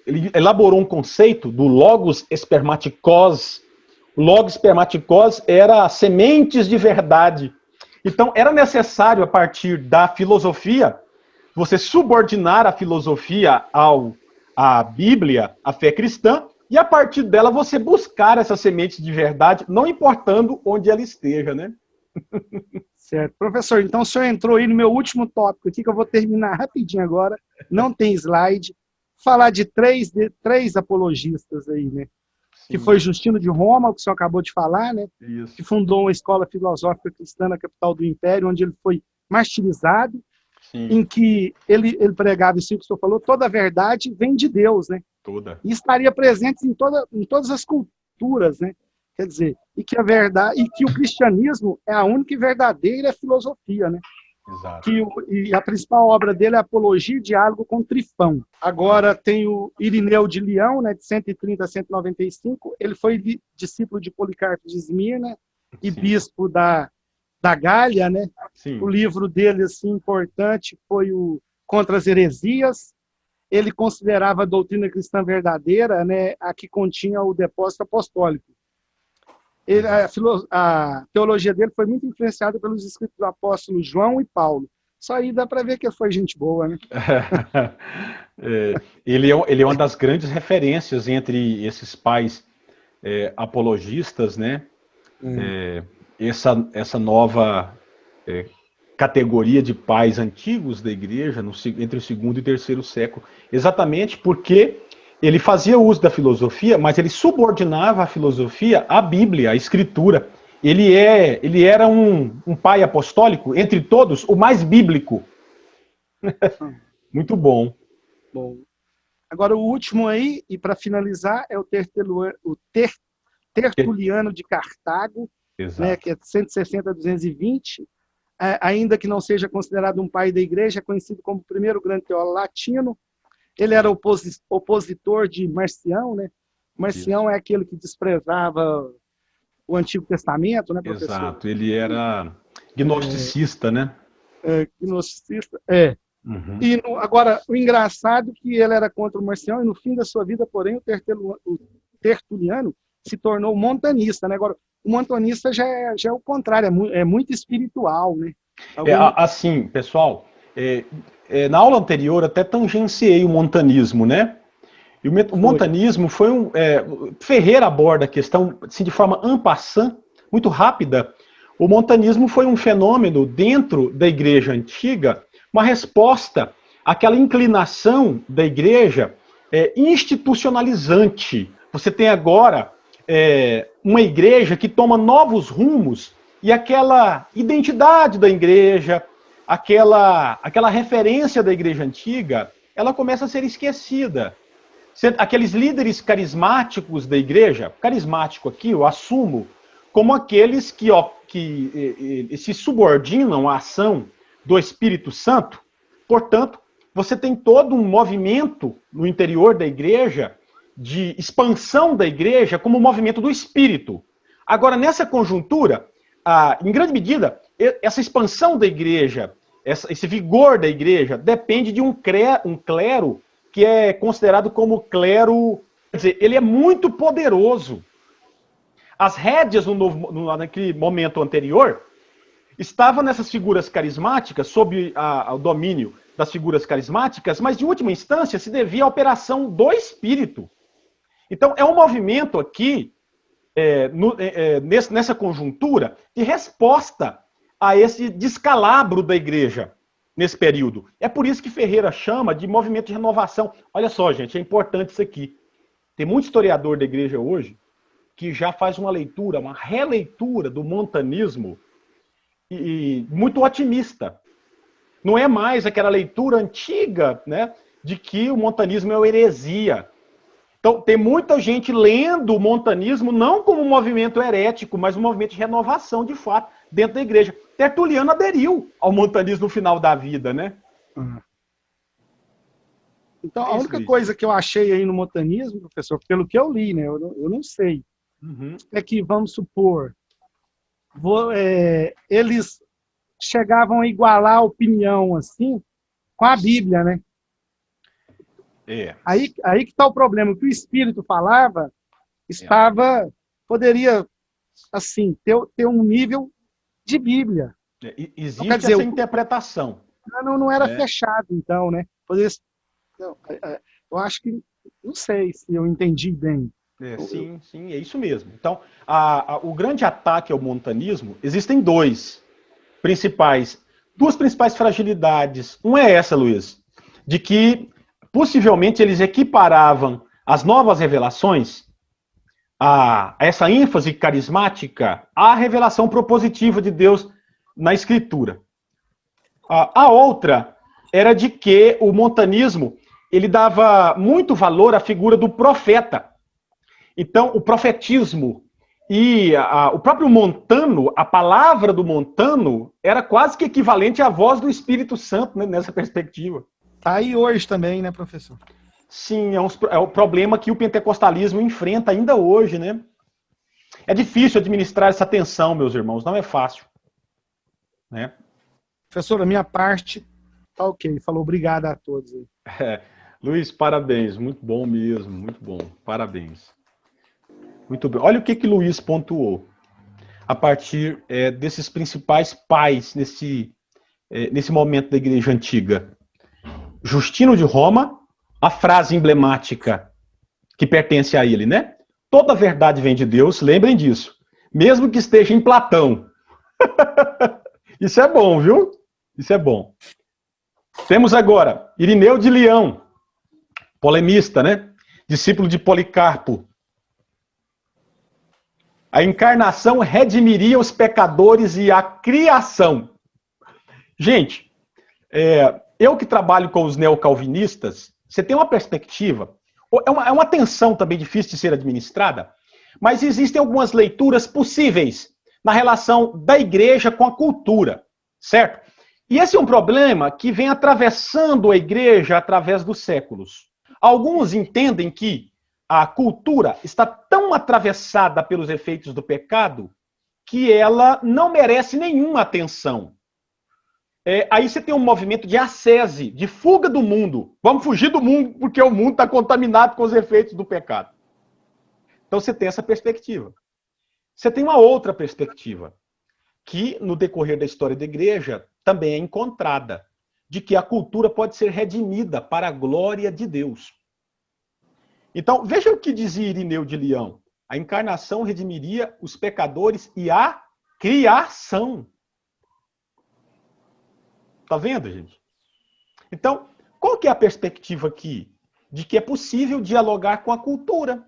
Ele elaborou um conceito do logos espermaticós. O logos espermaticós era sementes de verdade. Então era necessário, a partir da filosofia, você subordinar a filosofia à Bíblia, à fé cristã, e a partir dela você buscar essa semente de verdade, não importando onde ela esteja, né? Certo. Professor, então o senhor entrou aí no meu último tópico aqui, que eu vou terminar rapidinho agora, não tem slide, falar de três apologistas aí, né? Sim. Que foi Justino de Roma, o que o senhor acabou de falar, né? Isso. Que fundou uma escola filosófica cristã na capital do Império, onde ele foi martirizado, sim, em que ele pregava isso que o senhor falou, toda a verdade vem de Deus, né? Toda. E estaria presente em todas as culturas, né? Quer dizer, e que a verdade, e que o cristianismo é a única e verdadeira filosofia, né? Exato. E a principal obra dele é Apologia e Diálogo com Trifão. Agora tem o Irineu de Leão, né, de 130 a 195, ele foi discípulo de Policarpo de Esmirna e sim, bispo da Gália, né? Sim. O livro dele, assim, importante foi o Contra as Heresias. Ele considerava a doutrina cristã verdadeira, né, a que continha o depósito apostólico. A teologia dele foi muito influenciada pelos escritos do apóstolo João e Paulo. Só aí dá para ver que foi gente boa, né? Ele é uma das grandes referências entre esses pais apologistas, né? Essa nova categoria de pais antigos da igreja, entre o segundo e terceiro século, exatamente porque ele fazia uso da filosofia, mas ele subordinava a filosofia à Bíblia, à Escritura. Ele era um pai apostólico, entre todos, o mais bíblico. Muito bom. Bom. Agora o último aí, e para finalizar, é o Tertuliano de Cartago, né, que é 160 a 220, ainda que não seja considerado um pai da igreja, é conhecido como o primeiro grande teólogo latino. Ele era opositor de Marcião, né? Marcião Isso. é aquele que desprezava o Antigo Testamento, né, professor? Exato, ele era gnosticista, né? Gnosticista, Uhum. E agora, o engraçado é que ele era contra o Marcião, e no fim da sua vida, porém, o Tertuliano se tornou montanista, né? Agora, o montanista já é o contrário, é muito espiritual, né? Assim, pessoal, na aula anterior até tangenciei o montanismo, né? E o montanismo foi Ferreira aborda a questão assim, de forma en passant, muito rápida. O montanismo foi um fenômeno dentro da igreja antiga, uma resposta àquela inclinação da igreja institucionalizante. Você tem agora uma igreja que toma novos rumos e aquela identidade da igreja, aquela referência da igreja antiga, ela começa a ser esquecida. Aqueles líderes carismáticos da igreja, carismático aqui eu assumo como aqueles que se subordinam à ação do Espírito Santo. Portanto, você tem todo um movimento no interior da igreja de expansão da igreja como um movimento do Espírito. Agora, nessa conjuntura, em grande medida, essa expansão da igreja, esse vigor da igreja, depende de um clero que é considerado como clero, quer dizer, ele é muito poderoso. As rédeas naquele momento anterior estavam nessas figuras carismáticas, sob o domínio das figuras carismáticas, mas de última instância se devia à operação do Espírito. Então é um movimento aqui, nessa conjuntura, de resposta a esse descalabro da igreja nesse período. É por isso que Ferreira chama de movimento de renovação. Olha só, gente, é importante isso aqui. Tem muito historiador da igreja hoje que já faz uma leitura, uma releitura do montanismo e muito otimista. Não é mais aquela leitura antiga, né, de que o montanismo é uma heresia. Então, tem muita gente lendo o montanismo não como um movimento herético, mas um movimento de renovação, de fato, dentro da igreja. Tertuliano aderiu ao montanismo no final da vida, né? Então, a única coisa que eu achei aí no montanismo, professor, pelo que eu li, né, eu não sei, é que, vamos supor, eles chegavam a igualar a opinião, assim, com a Bíblia, né? Aí que está o problema. O que o Espírito falava poderia, assim, ter um nível de Bíblia. Existe então, essa interpretação. Não era fechado, então, né? Eu acho que, não sei se eu entendi bem. Sim, é isso mesmo. Então, o grande ataque ao montanismo, existem duas principais fragilidades. Uma é essa, Luiz, de que possivelmente eles equiparavam as novas revelações, a essa ênfase carismática, à revelação propositiva de Deus na Escritura. A outra era de que o montanismo ele dava muito valor à figura do profeta. Então, o profetismo e o próprio montano, a palavra do montano, era quase que equivalente à voz do Espírito Santo, né, nessa perspectiva. Tá aí hoje também, né, professor? Sim, é o problema que o pentecostalismo enfrenta ainda hoje, né? É difícil administrar essa tensão, meus irmãos, não é fácil. Né? Professor, a minha parte tá ok. Falou obrigado a todos. Luiz, parabéns, muito bom mesmo, muito bom, parabéns. Muito bem. Olha o que Luiz pontuou a partir desses principais pais nesse momento da igreja antiga. Justino de Roma, a frase emblemática que pertence a ele, né? Toda verdade vem de Deus, lembrem disso. Mesmo que esteja em Platão. Isso é bom, viu? Isso é bom. Temos agora Irineu de Leão, polemista, né? Discípulo de Policarpo. A encarnação redimiria os pecadores e a criação. Gente, eu que trabalho com os neocalvinistas, você tem uma perspectiva, é uma tensão também difícil de ser administrada, mas existem algumas leituras possíveis na relação da igreja com a cultura, certo? E esse é um problema que vem atravessando a igreja através dos séculos. Alguns entendem que a cultura está tão atravessada pelos efeitos do pecado que ela não merece nenhuma atenção. Aí você tem um movimento de ascese, de fuga do mundo. Vamos fugir do mundo porque o mundo está contaminado com os efeitos do pecado. Então você tem essa perspectiva. Você tem uma outra perspectiva, que no decorrer da história da igreja também é encontrada, de que a cultura pode ser redimida para a glória de Deus. Então, veja o que dizia Irineu de Leão. A encarnação redimiria os pecadores e a criação. Tá vendo, gente? Então, qual que é a perspectiva aqui? De que é possível dialogar com a cultura.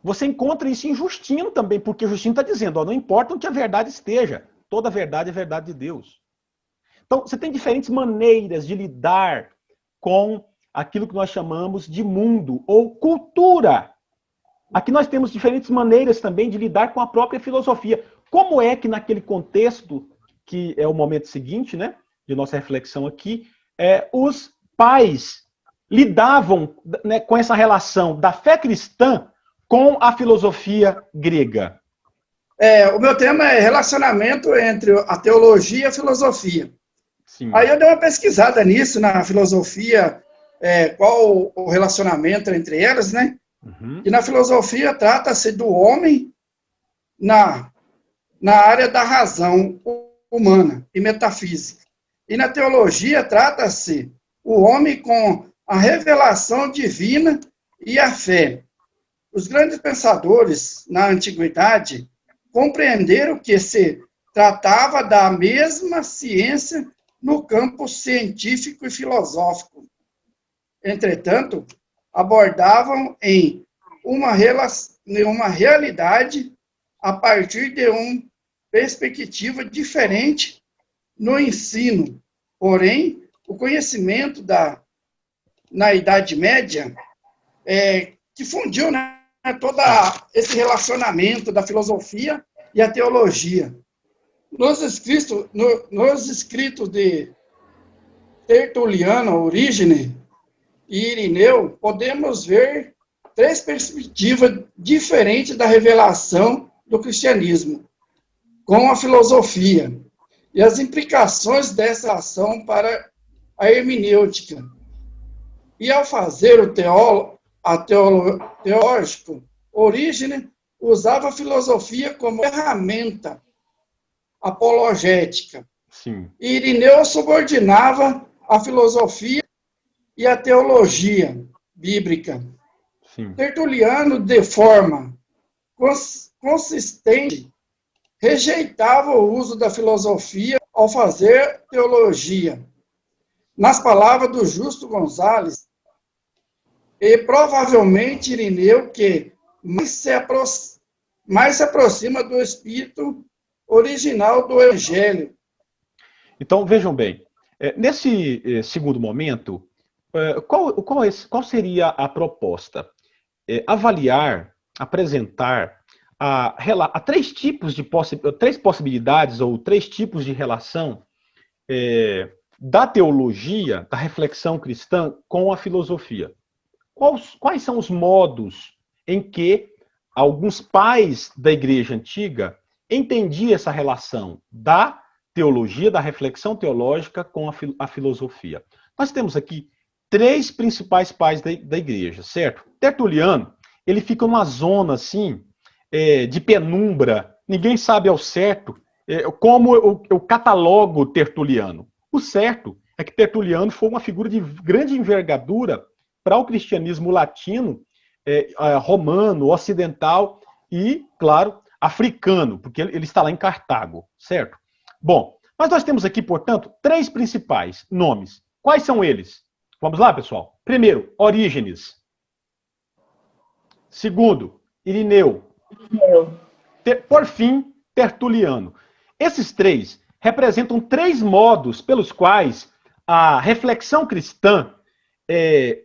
Você encontra isso em Justino também, porque Justino está dizendo, não importa onde a verdade esteja, toda a verdade é verdade de Deus. Então, você tem diferentes maneiras de lidar com aquilo que nós chamamos de mundo ou cultura. Aqui nós temos diferentes maneiras também de lidar com a própria filosofia. Como é que naquele contexto, que é o momento seguinte, né, de nossa reflexão aqui, os pais lidavam, né, com essa relação da fé cristã com a filosofia grega? O meu tema é relacionamento entre a teologia e a filosofia. Sim. Aí eu dei uma pesquisada nisso, na filosofia, qual o relacionamento entre elas, né? Uhum. E na filosofia trata-se do homem na área da razão humana e metafísica. E na teologia trata-se o homem com a revelação divina e a fé. Os grandes pensadores na antiguidade compreenderam que se tratava da mesma ciência no campo científico e filosófico. Entretanto, abordavam em uma realidade a partir de uma perspectiva diferente no ensino. Porém, o conhecimento na Idade Média que fundiu, né, todo esse relacionamento da filosofia e a teologia. Nos escritos de Tertuliano, Orígenes e Irineu, podemos ver três perspectivas diferentes da revelação do cristianismo com a filosofia e as implicações dessa ação para a hermenêutica. E ao fazer o teológico, Orígenes usava a filosofia como ferramenta apologética. Sim. E Irineu subordinava a filosofia e a teologia bíblica. Sim. Tertuliano, de forma consistente, rejeitava o uso da filosofia ao fazer teologia. Nas palavras do Justo Gonzalez, e provavelmente Irineu, que mais se aproxima do espírito original do Evangelho. Então, vejam bem, nesse segundo momento, qual seria a proposta? Avaliar, apresentar três possibilidades ou três tipos de relação da teologia, da reflexão cristã com a filosofia. Quais são os modos em que alguns pais da igreja antiga entendiam essa relação da teologia, da reflexão teológica com a filosofia? Nós temos aqui três principais pais da igreja, certo? Tertuliano, ele fica numa zona assim, de penumbra, ninguém sabe ao certo como eu catalogo Tertuliano. O certo é que Tertuliano foi uma figura de grande envergadura para o cristianismo latino, romano, ocidental e, claro, africano, porque ele está lá em Cartago, certo? Bom, mas nós temos aqui, portanto, 3 principais nomes. Quais são eles? Vamos lá, pessoal. Primeiro, Orígenes. Segundo, Irineu. Por fim, Tertuliano. Esses 3 representam 3 modos pelos quais a reflexão cristã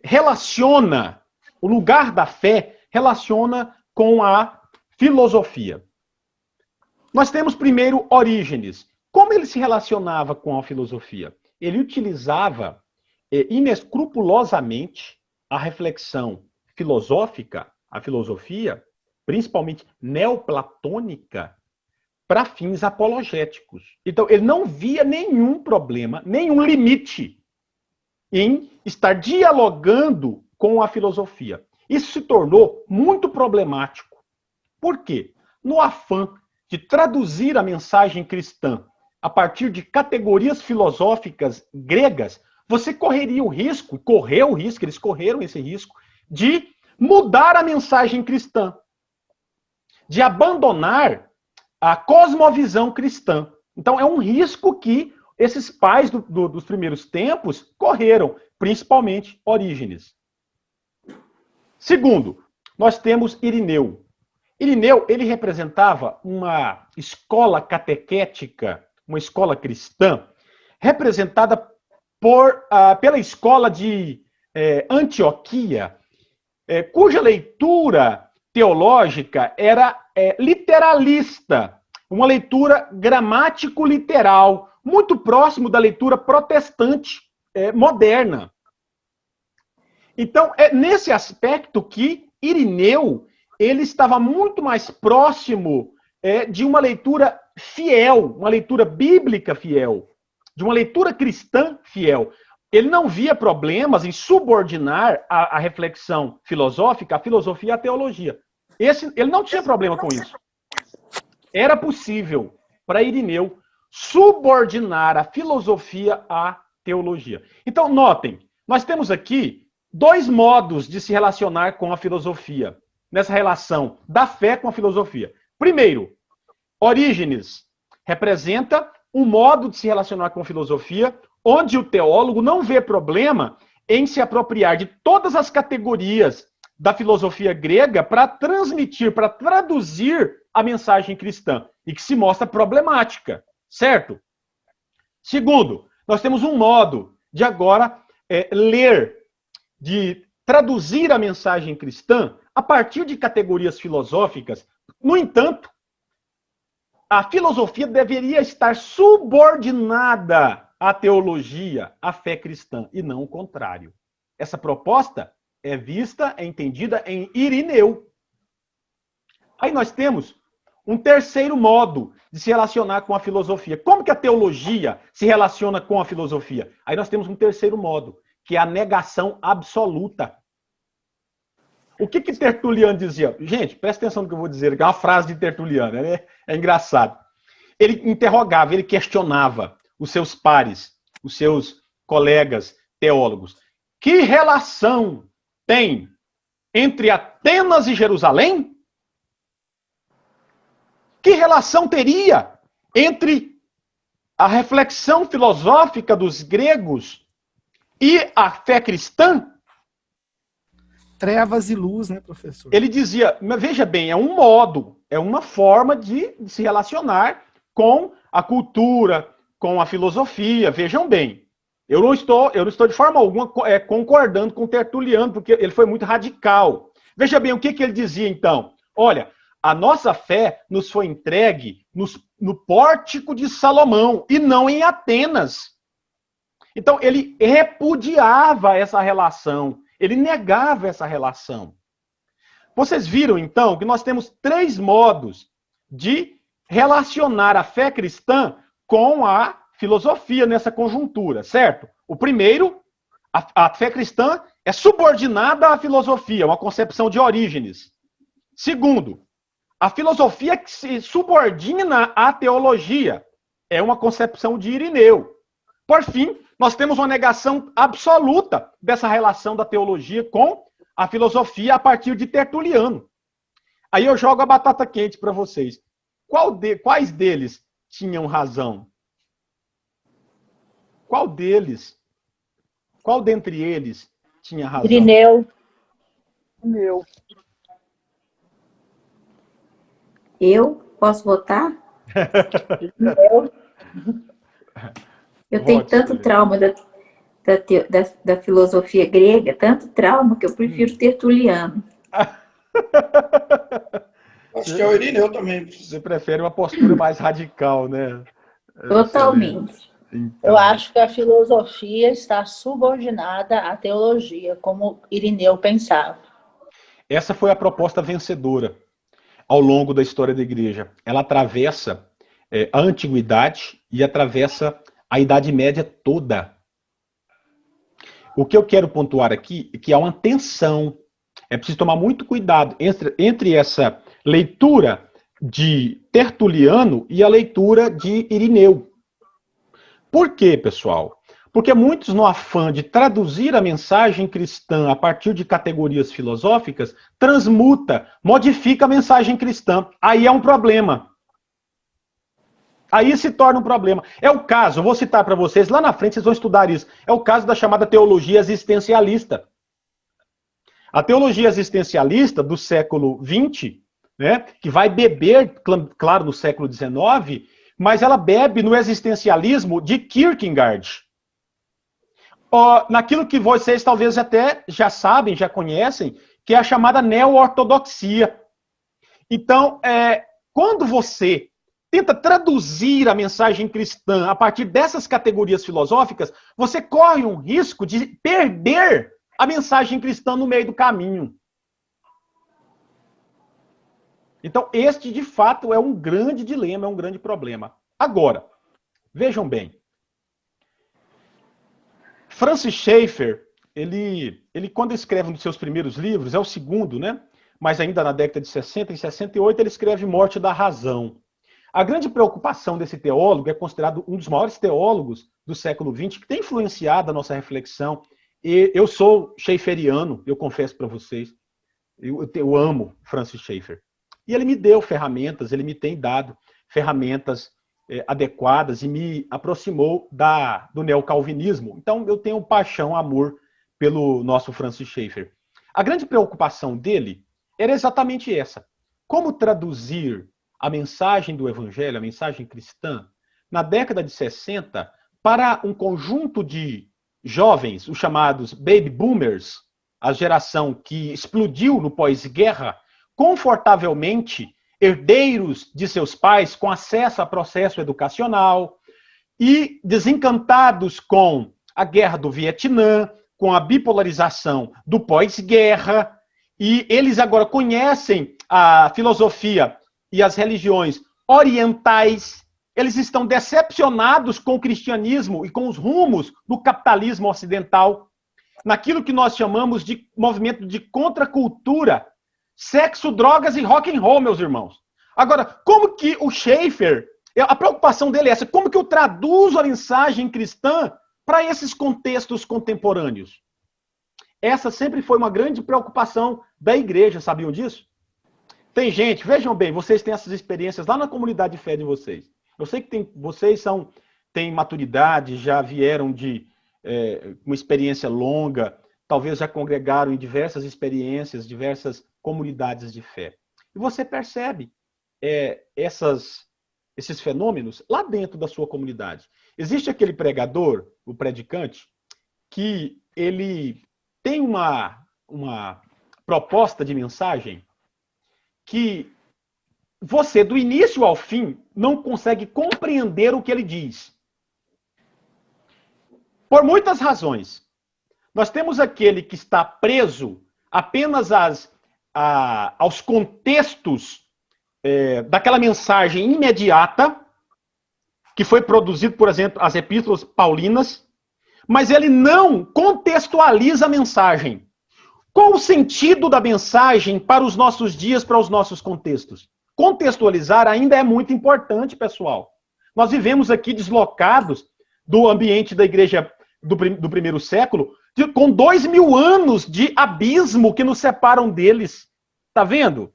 relaciona, o lugar da fé relaciona com a filosofia. Nós temos primeiro Orígenes. Como ele se relacionava com a filosofia? Ele utilizava inescrupulosamente a reflexão filosófica, a filosofia, principalmente neoplatônica, para fins apologéticos. Então, ele não via nenhum problema, nenhum limite em estar dialogando com a filosofia. Isso se tornou muito problemático. Por quê? No afã de traduzir a mensagem cristã a partir de categorias filosóficas gregas, você correria o risco, eles correram esse risco, de mudar a mensagem cristã, de abandonar a cosmovisão cristã. Então, é um risco que esses pais dos primeiros tempos correram, principalmente Orígenes. Segundo, nós temos Irineu. Irineu, ele representava uma escola catequética, uma escola cristã, representada pela escola de Antioquia, cuja leitura teológica era literalista, uma leitura gramático-literal, muito próximo da leitura protestante moderna. Então, é nesse aspecto que Irineu ele estava muito mais próximo de uma leitura fiel, uma leitura bíblica fiel, de uma leitura cristã fiel. Ele não via problemas em subordinar a reflexão filosófica, a filosofia e a teologia. Ele não tinha problema com isso. Era possível para Irineu subordinar a filosofia à teologia. Então, notem, nós temos aqui 2 modos de se relacionar com a filosofia, nessa relação da fé com a filosofia. Primeiro, Orígenes representa um modo de se relacionar com a filosofia, onde o teólogo não vê problema em se apropriar de todas as categorias da filosofia grega para transmitir, para traduzir a mensagem cristã, e que se mostra problemática, certo? Segundo, nós temos um modo de agora ler, de traduzir a mensagem cristã a partir de categorias filosóficas. No entanto, a filosofia deveria estar subordinada à teologia, à fé cristã, e não o contrário. Essa proposta é vista, é entendida em Irineu. Aí nós temos um terceiro modo de se relacionar com a filosofia. Como que a teologia se relaciona com a filosofia? Aí nós temos um terceiro modo, que é a negação absoluta. O que Tertuliano dizia? Gente, presta atenção no que eu vou dizer, que é uma frase de Tertuliano, né? É engraçado. Ele interrogava, ele questionava os seus pares, os seus colegas teólogos. Que relação tem entre Atenas e Jerusalém? Que relação teria entre a reflexão filosófica dos gregos e a fé cristã? Trevas e luz, né, professor? Ele dizia, mas veja bem, é um modo, é uma forma de se relacionar com a cultura, com a filosofia. Vejam bem, eu não estou de forma alguma concordando com Tertuliano, porque ele foi muito radical. Veja bem, o que ele dizia então? Olha, a nossa fé nos foi entregue no pórtico de Salomão e não em Atenas. Então, ele repudiava essa relação, ele negava essa relação. Vocês viram, então, que nós temos 3 modos de relacionar a fé cristã com a filosofia nessa conjuntura, certo? O primeiro, a fé cristã é subordinada à filosofia, uma concepção de Orígenes. Segundo, a filosofia que se subordina à teologia é uma concepção de Irineu. Por fim, nós temos uma negação absoluta dessa relação da teologia com a filosofia a partir de Tertuliano. Aí eu jogo a batata quente para vocês. Quais deles tinham razão? Qual dentre eles tinha razão? Irineu. Meu. Eu posso votar? Eu tenho tanto trauma da filosofia grega, tanto trauma que eu prefiro Tertuliano. Acho que é o Irineu também. Você prefere uma postura mais radical, né? Totalmente. Então, Eu acho que a filosofia está subordinada à teologia, como Irineu pensava. essa foi a proposta vencedora ao longo da história da igreja. Ela atravessa a antiguidade e atravessa a Idade Média toda. O que eu quero pontuar aqui é que há uma tensão. É preciso tomar muito cuidado entre essa leitura de Tertuliano e a leitura de Irineu. Por quê, pessoal? Porque muitos, no afã de traduzir a mensagem cristã a partir de categorias filosóficas, transmuta, modifica a mensagem cristã. Aí é um problema. Aí se torna um problema. É o caso, eu vou citar para vocês, lá na frente vocês vão estudar isso, é o caso da chamada teologia existencialista. A teologia existencialista do século XX, né, que vai beber, claro, no século XIX, mas ela bebe no existencialismo de Kierkegaard. Naquilo que vocês talvez até já sabem, já conhecem, que é a chamada neo-ortodoxia. Então, quando você tenta traduzir a mensagem cristã a partir dessas categorias filosóficas, você corre um risco de perder a mensagem cristã no meio do caminho. Então, este, de fato, é um grande dilema, é um grande problema. Agora, vejam bem. Francis Schaeffer, ele quando escreve um dos seus primeiros livros, é o segundo, né? Mas ainda na década de 60, em 68, ele escreve Morte da Razão. A grande preocupação desse teólogo, é considerado um dos maiores teólogos do século XX, que tem influenciado a nossa reflexão. E eu sou schaefferiano, eu confesso para vocês. Eu amo Francis Schaeffer. E ele me deu ferramentas, ele me tem dado ferramentas adequadas e me aproximou do neocalvinismo. Então eu tenho paixão, amor pelo nosso Francis Schaeffer. A grande preocupação dele era exatamente essa. Como traduzir a mensagem do Evangelho, a mensagem cristã, na década de 60, para um conjunto de jovens, os chamados baby boomers, a geração que explodiu no pós-guerra, confortavelmente herdeiros de seus pais, com acesso a processo educacional, e desencantados com a guerra do Vietnã, com a bipolarização do pós-guerra, e eles agora conhecem a filosofia e as religiões orientais. Eles estão decepcionados com o cristianismo e com os rumos do capitalismo ocidental, naquilo que nós chamamos de movimento de contracultura, sexo, drogas e rock and roll, meus irmãos. Agora, como que o Schaeffer, a preocupação dele é essa, como que eu traduzo a mensagem cristã para esses contextos contemporâneos? Essa sempre foi uma grande preocupação da igreja, sabiam disso? Tem gente, vejam bem, vocês têm essas experiências lá na comunidade de fé de vocês. Eu sei que vocês têm maturidade, já vieram de uma experiência longa, talvez já congregaram em diversas experiências, diversas comunidades de fé. E você percebe esses fenômenos lá dentro da sua comunidade. Existe aquele pregador, o predicante, que ele tem uma proposta de mensagem que você, do início ao fim, não consegue compreender o que ele diz. Por muitas razões. Nós temos aquele que está preso apenas aos contextos daquela mensagem imediata, que foi produzido, por exemplo, as epístolas paulinas, mas ele não contextualiza a mensagem. Qual o sentido da mensagem para os nossos dias, para os nossos contextos? Contextualizar ainda é muito importante, pessoal. Nós vivemos aqui deslocados do ambiente da igreja do primeiro século, com 2000 anos de abismo que nos separam deles. Tá vendo?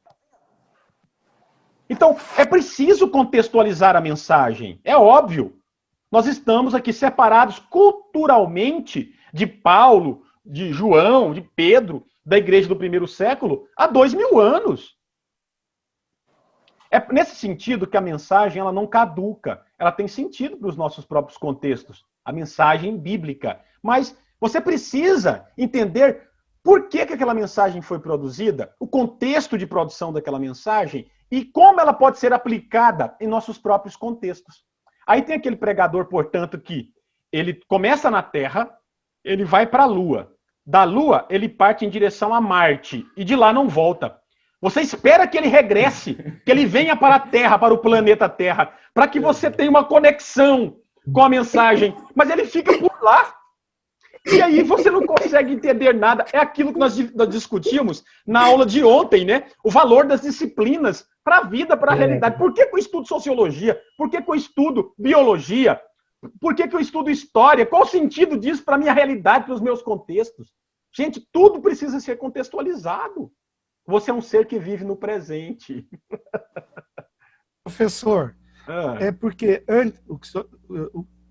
Então, é preciso contextualizar a mensagem. É óbvio. Nós estamos aqui separados culturalmente de Paulo, de João, de Pedro, da igreja do primeiro século, há 2000 anos. É nesse sentido que a mensagem ela não caduca. Ela tem sentido para os nossos próprios contextos. A mensagem bíblica. Mas você precisa entender por que aquela mensagem foi produzida, o contexto de produção daquela mensagem e como ela pode ser aplicada em nossos próprios contextos. Aí tem aquele pregador, portanto, que ele começa na Terra, ele vai para a Lua. Da Lua, ele parte em direção a Marte e de lá não volta. Você espera que ele regresse, que ele venha para a Terra, para o planeta Terra, para que você tenha uma conexão com a mensagem, mas ele fica por lá. E aí você não consegue entender nada. É aquilo que nós discutimos na aula de ontem, né? O valor das disciplinas para a vida, para a realidade. Por que eu estudo sociologia? Por que eu estudo biologia? Por que eu estudo história? Qual o sentido disso para a minha realidade, para os meus contextos? Gente, tudo precisa ser contextualizado. Você é um ser que vive no presente. Professor, é porque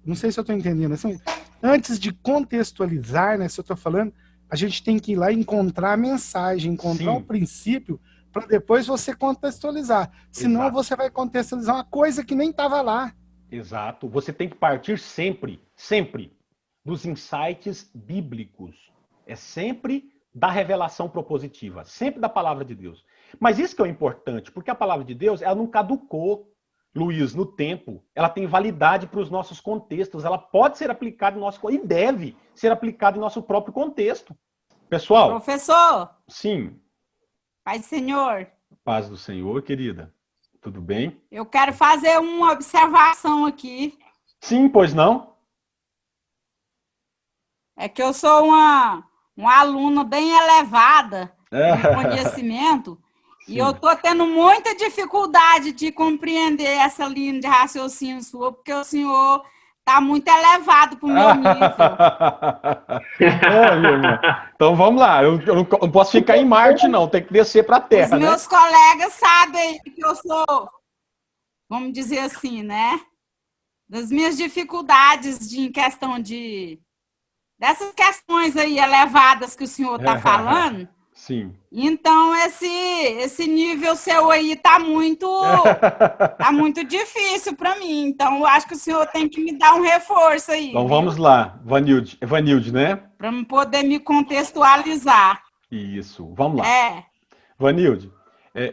não sei se eu estou entendendo. Assim, antes de contextualizar, né, se eu estou falando, a gente tem que ir lá e encontrar a mensagem, encontrar o princípio, para depois você contextualizar. Senão Exato. você vai contextualizar uma coisa que nem estava lá. Exato. Você tem que partir sempre, sempre, dos insights bíblicos. É sempre da revelação propositiva, sempre da palavra de Deus. Mas isso que é o importante, porque a palavra de Deus, ela não caducou, Luiz, no tempo. Ela tem validade para os nossos contextos. Ela pode ser aplicada em nosso e deve ser aplicada em nosso próprio contexto. Pessoal. Professor. Sim. Pai do Senhor. Paz do Senhor, querida. Tudo bem? Eu quero fazer uma observação aqui. Sim, pois não? É que eu sou uma aluna bem elevada no conhecimento. E eu estou tendo muita dificuldade de compreender essa linha de raciocínio sua, porque o senhor está muito elevado para o meu nível. Minha irmã. Então vamos lá, eu não posso ficar em Marte, não, tem que descer para a Terra. Os meus colegas sabem que eu sou, vamos dizer assim, né? Das minhas dificuldades em questão dessas questões aí elevadas que o senhor está falando. Sim. Então, esse nível seu aí tá muito difícil para mim. Então, eu acho que o senhor tem que me dar um reforço aí. Então, vamos lá, Vanilde, né? Para poder me contextualizar. Isso, vamos lá. Vanilde,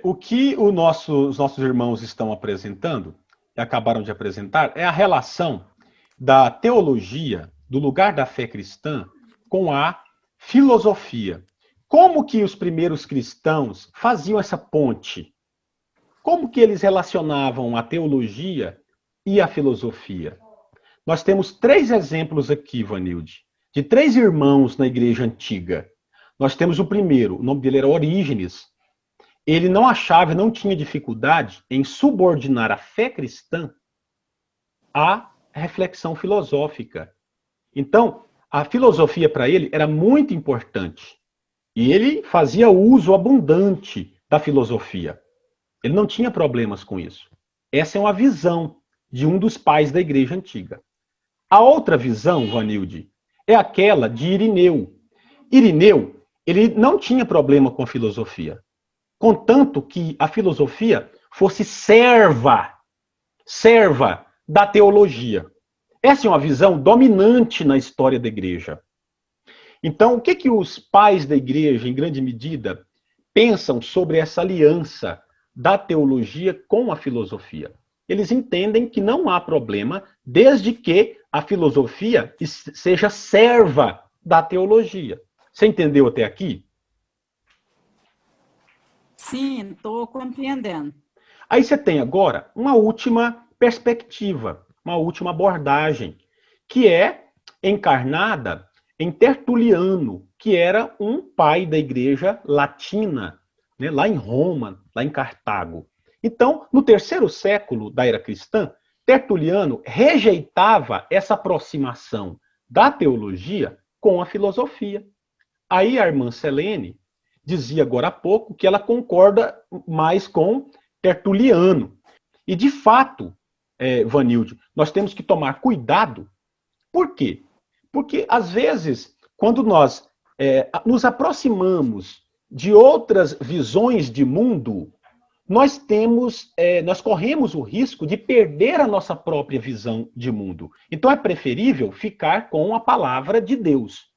o que os nossos irmãos estão apresentando, e acabaram de apresentar, é a relação da teologia, do lugar da fé cristã, com a filosofia. Como que os primeiros cristãos faziam essa ponte? Como que eles relacionavam a teologia e a filosofia? Nós temos 3 exemplos aqui, Vanilde, de 3 irmãos na igreja antiga. Nós temos o primeiro, o nome dele era Orígenes. Ele não achava, não tinha dificuldade em subordinar a fé cristã à reflexão filosófica. Então, a filosofia para ele era muito importante. E ele fazia uso abundante da filosofia. Ele não tinha problemas com isso. Essa é uma visão de um dos pais da igreja antiga. A outra visão, Vanilde, é aquela de Irineu. Irineu, ele não tinha problema com a filosofia, contanto que a filosofia fosse serva da teologia. Essa é uma visão dominante na história da igreja. Então, o que os pais da igreja, em grande medida, pensam sobre essa aliança da teologia com a filosofia? Eles entendem que não há problema, desde que a filosofia seja serva da teologia. Você entendeu até aqui? Sim, estou compreendendo. Aí você tem agora uma última perspectiva, uma última abordagem, que é encarnada em Tertuliano, que era um pai da igreja latina, né, lá em Roma, lá em Cartago. Então, no 3º século da era cristã, Tertuliano rejeitava essa aproximação da teologia com a filosofia. Aí a irmã Selene dizia agora há pouco que ela concorda mais com Tertuliano. E, de fato, Vanilde, nós temos que tomar cuidado. Por quê? Porque, às vezes, quando nós nos aproximamos de outras visões de mundo, nós corremos o risco de perder a nossa própria visão de mundo. Então, é preferível ficar com a palavra de Deus.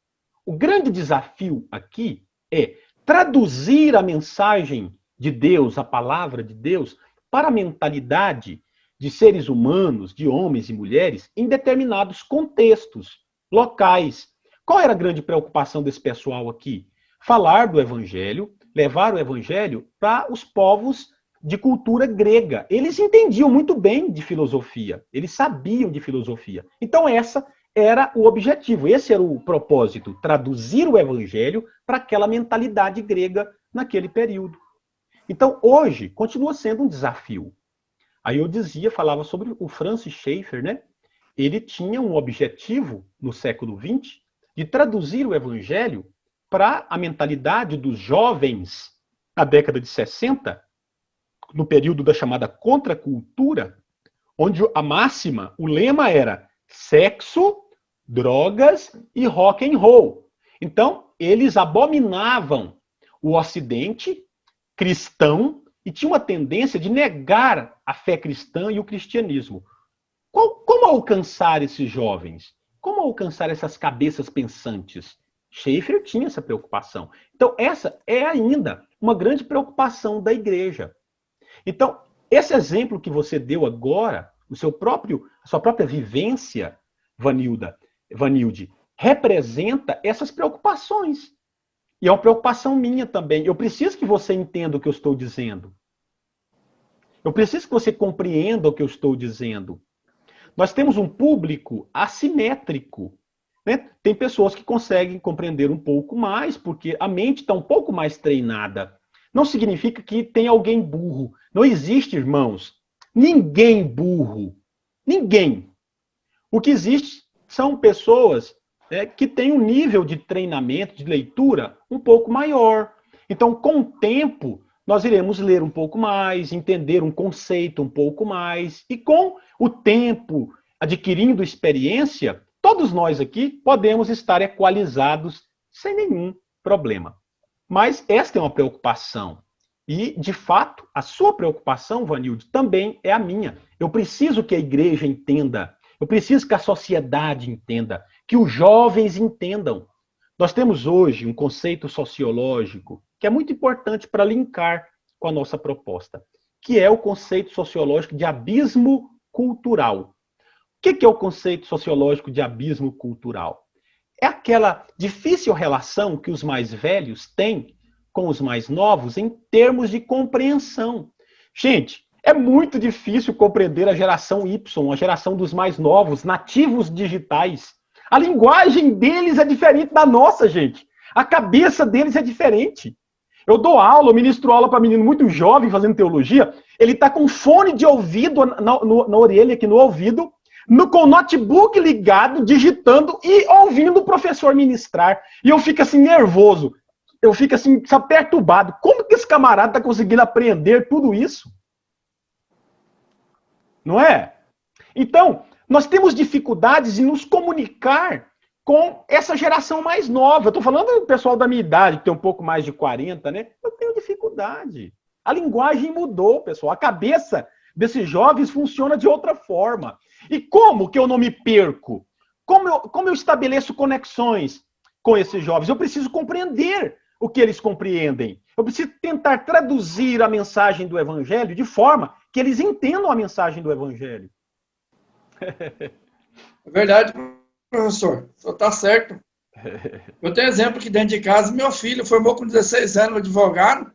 O grande desafio aqui é traduzir a mensagem de Deus, a palavra de Deus, para a mentalidade de seres humanos, de homens e mulheres, em determinados contextos locais. Qual era a grande preocupação desse pessoal aqui? Falar do evangelho, levar o evangelho para os povos de cultura grega. Eles entendiam muito bem de filosofia, eles sabiam de filosofia. Então essa era o objetivo, esse era o propósito, traduzir o evangelho para aquela mentalidade grega naquele período. Então hoje continua sendo um desafio. Aí eu falava sobre o Francis Schaeffer, né? Ele tinha um objetivo no século XX de traduzir o evangelho para a mentalidade dos jovens na década de 60, no período da chamada contracultura, onde a máxima, o lema era sexo, drogas e rock and roll. Então, eles abominavam o Ocidente cristão e tinham uma tendência de negar a fé cristã e o cristianismo. Como alcançar esses jovens? Como alcançar essas cabeças pensantes? Schaeffer tinha essa preocupação. Então, essa é ainda uma grande preocupação da igreja. Então, esse exemplo que você deu agora, a sua própria vivência, Vanilde, representa essas preocupações. E é uma preocupação minha também. Eu preciso que você entenda o que eu estou dizendo. Eu preciso que você compreenda o que eu estou dizendo. Nós temos um público assimétrico. Né? Tem pessoas que conseguem compreender um pouco mais, porque a mente está um pouco mais treinada. Não significa que tem alguém burro. Não existe, irmãos, ninguém burro. Ninguém. O que existe são pessoas que têm um nível de treinamento, de leitura, um pouco maior. Então, com o tempo, nós iremos ler um pouco mais, entender um conceito um pouco mais. E com o tempo, adquirindo experiência, todos nós aqui podemos estar equalizados sem nenhum problema. Mas esta é uma preocupação. E, de fato, a sua preocupação, Vanilde, também é a minha. Eu preciso que a igreja entenda. Eu preciso que a sociedade entenda. Que os jovens entendam. Nós temos hoje um conceito sociológico que é muito importante para linkar com a nossa proposta, que é o conceito sociológico de abismo cultural. O que é o conceito sociológico de abismo cultural? É aquela difícil relação que os mais velhos têm com os mais novos em termos de compreensão. Gente, é muito difícil compreender a geração Y, a geração dos mais novos, nativos digitais. A linguagem deles é diferente da nossa, gente. A cabeça deles é diferente. Eu dou aula, eu ministro aula para menino muito jovem fazendo teologia, ele está com fone de ouvido na orelha, aqui no ouvido, com o notebook ligado, digitando e ouvindo o professor ministrar. E eu fico assim nervoso, eu fico assim perturbado. Como que esse camarada está conseguindo aprender tudo isso? Não é? Então, nós temos dificuldades em nos comunicar com essa geração mais nova. Eu estou falando do pessoal da minha idade, que tem um pouco mais de 40, né? Eu tenho dificuldade. A linguagem mudou, pessoal. A cabeça desses jovens funciona de outra forma. E como que eu não me perco? Como eu estabeleço conexões com esses jovens? Eu preciso compreender o que eles compreendem. Eu preciso tentar traduzir a mensagem do Evangelho de forma que eles entendam a mensagem do Evangelho. É verdade, professor. O senhor está certo. Eu tenho exemplo aqui dentro de casa. Meu filho formou com 16 anos, advogado.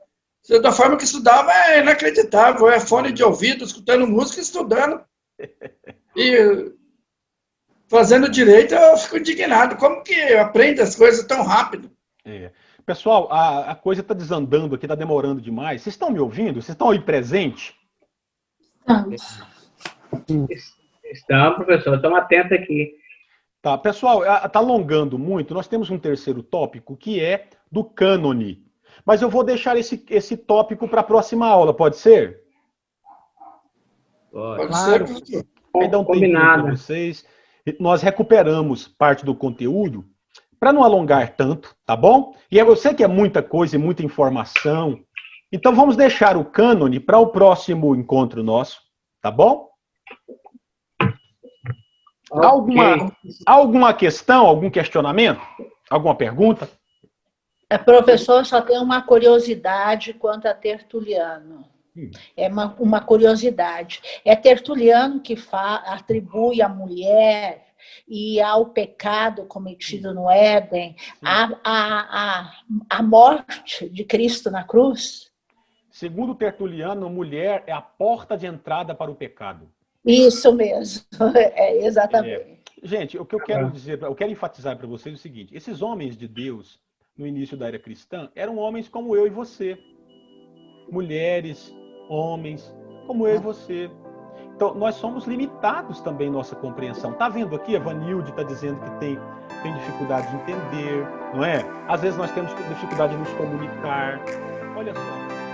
Da forma que estudava é inacreditável. É fone de ouvido, escutando música, estudando. E fazendo direito, eu fico indignado. Como que aprende as coisas tão rápido? Pessoal, a coisa está desandando aqui, está demorando demais. Vocês estão me ouvindo? Vocês estão aí presentes? Estamos. Estamos, professor. Estamos atentos aqui. Tá, pessoal, tá alongando muito. Nós temos um terceiro tópico que é do cânone. Mas eu vou deixar esse tópico para a próxima aula, pode ser? Pode ser, professor. Aí dá um tempinho para vocês. Nós recuperamos parte do conteúdo para não alongar tanto, tá bom? E eu sei que é muita coisa e muita informação. Então vamos deixar o cânone para o próximo encontro nosso, tá bom? Alguma questão, algum questionamento? Alguma pergunta? Professor, só tem uma curiosidade quanto a Tertuliano. É uma curiosidade. É Tertuliano que atribui à mulher e ao pecado cometido no Éden a morte de Cristo na cruz? Segundo Tertuliano, a mulher é a porta de entrada para o pecado. Isso mesmo, exatamente. Gente, o que eu quero dizer, eu quero enfatizar para vocês é o seguinte: esses homens de Deus, no início da era cristã, eram homens como eu e você. Mulheres, homens, como eu e você. Então, nós somos limitados também em nossa compreensão. Tá vendo aqui? A Vanilde está dizendo que tem dificuldade de entender, não é? Às vezes nós temos dificuldade de nos comunicar. Olha só.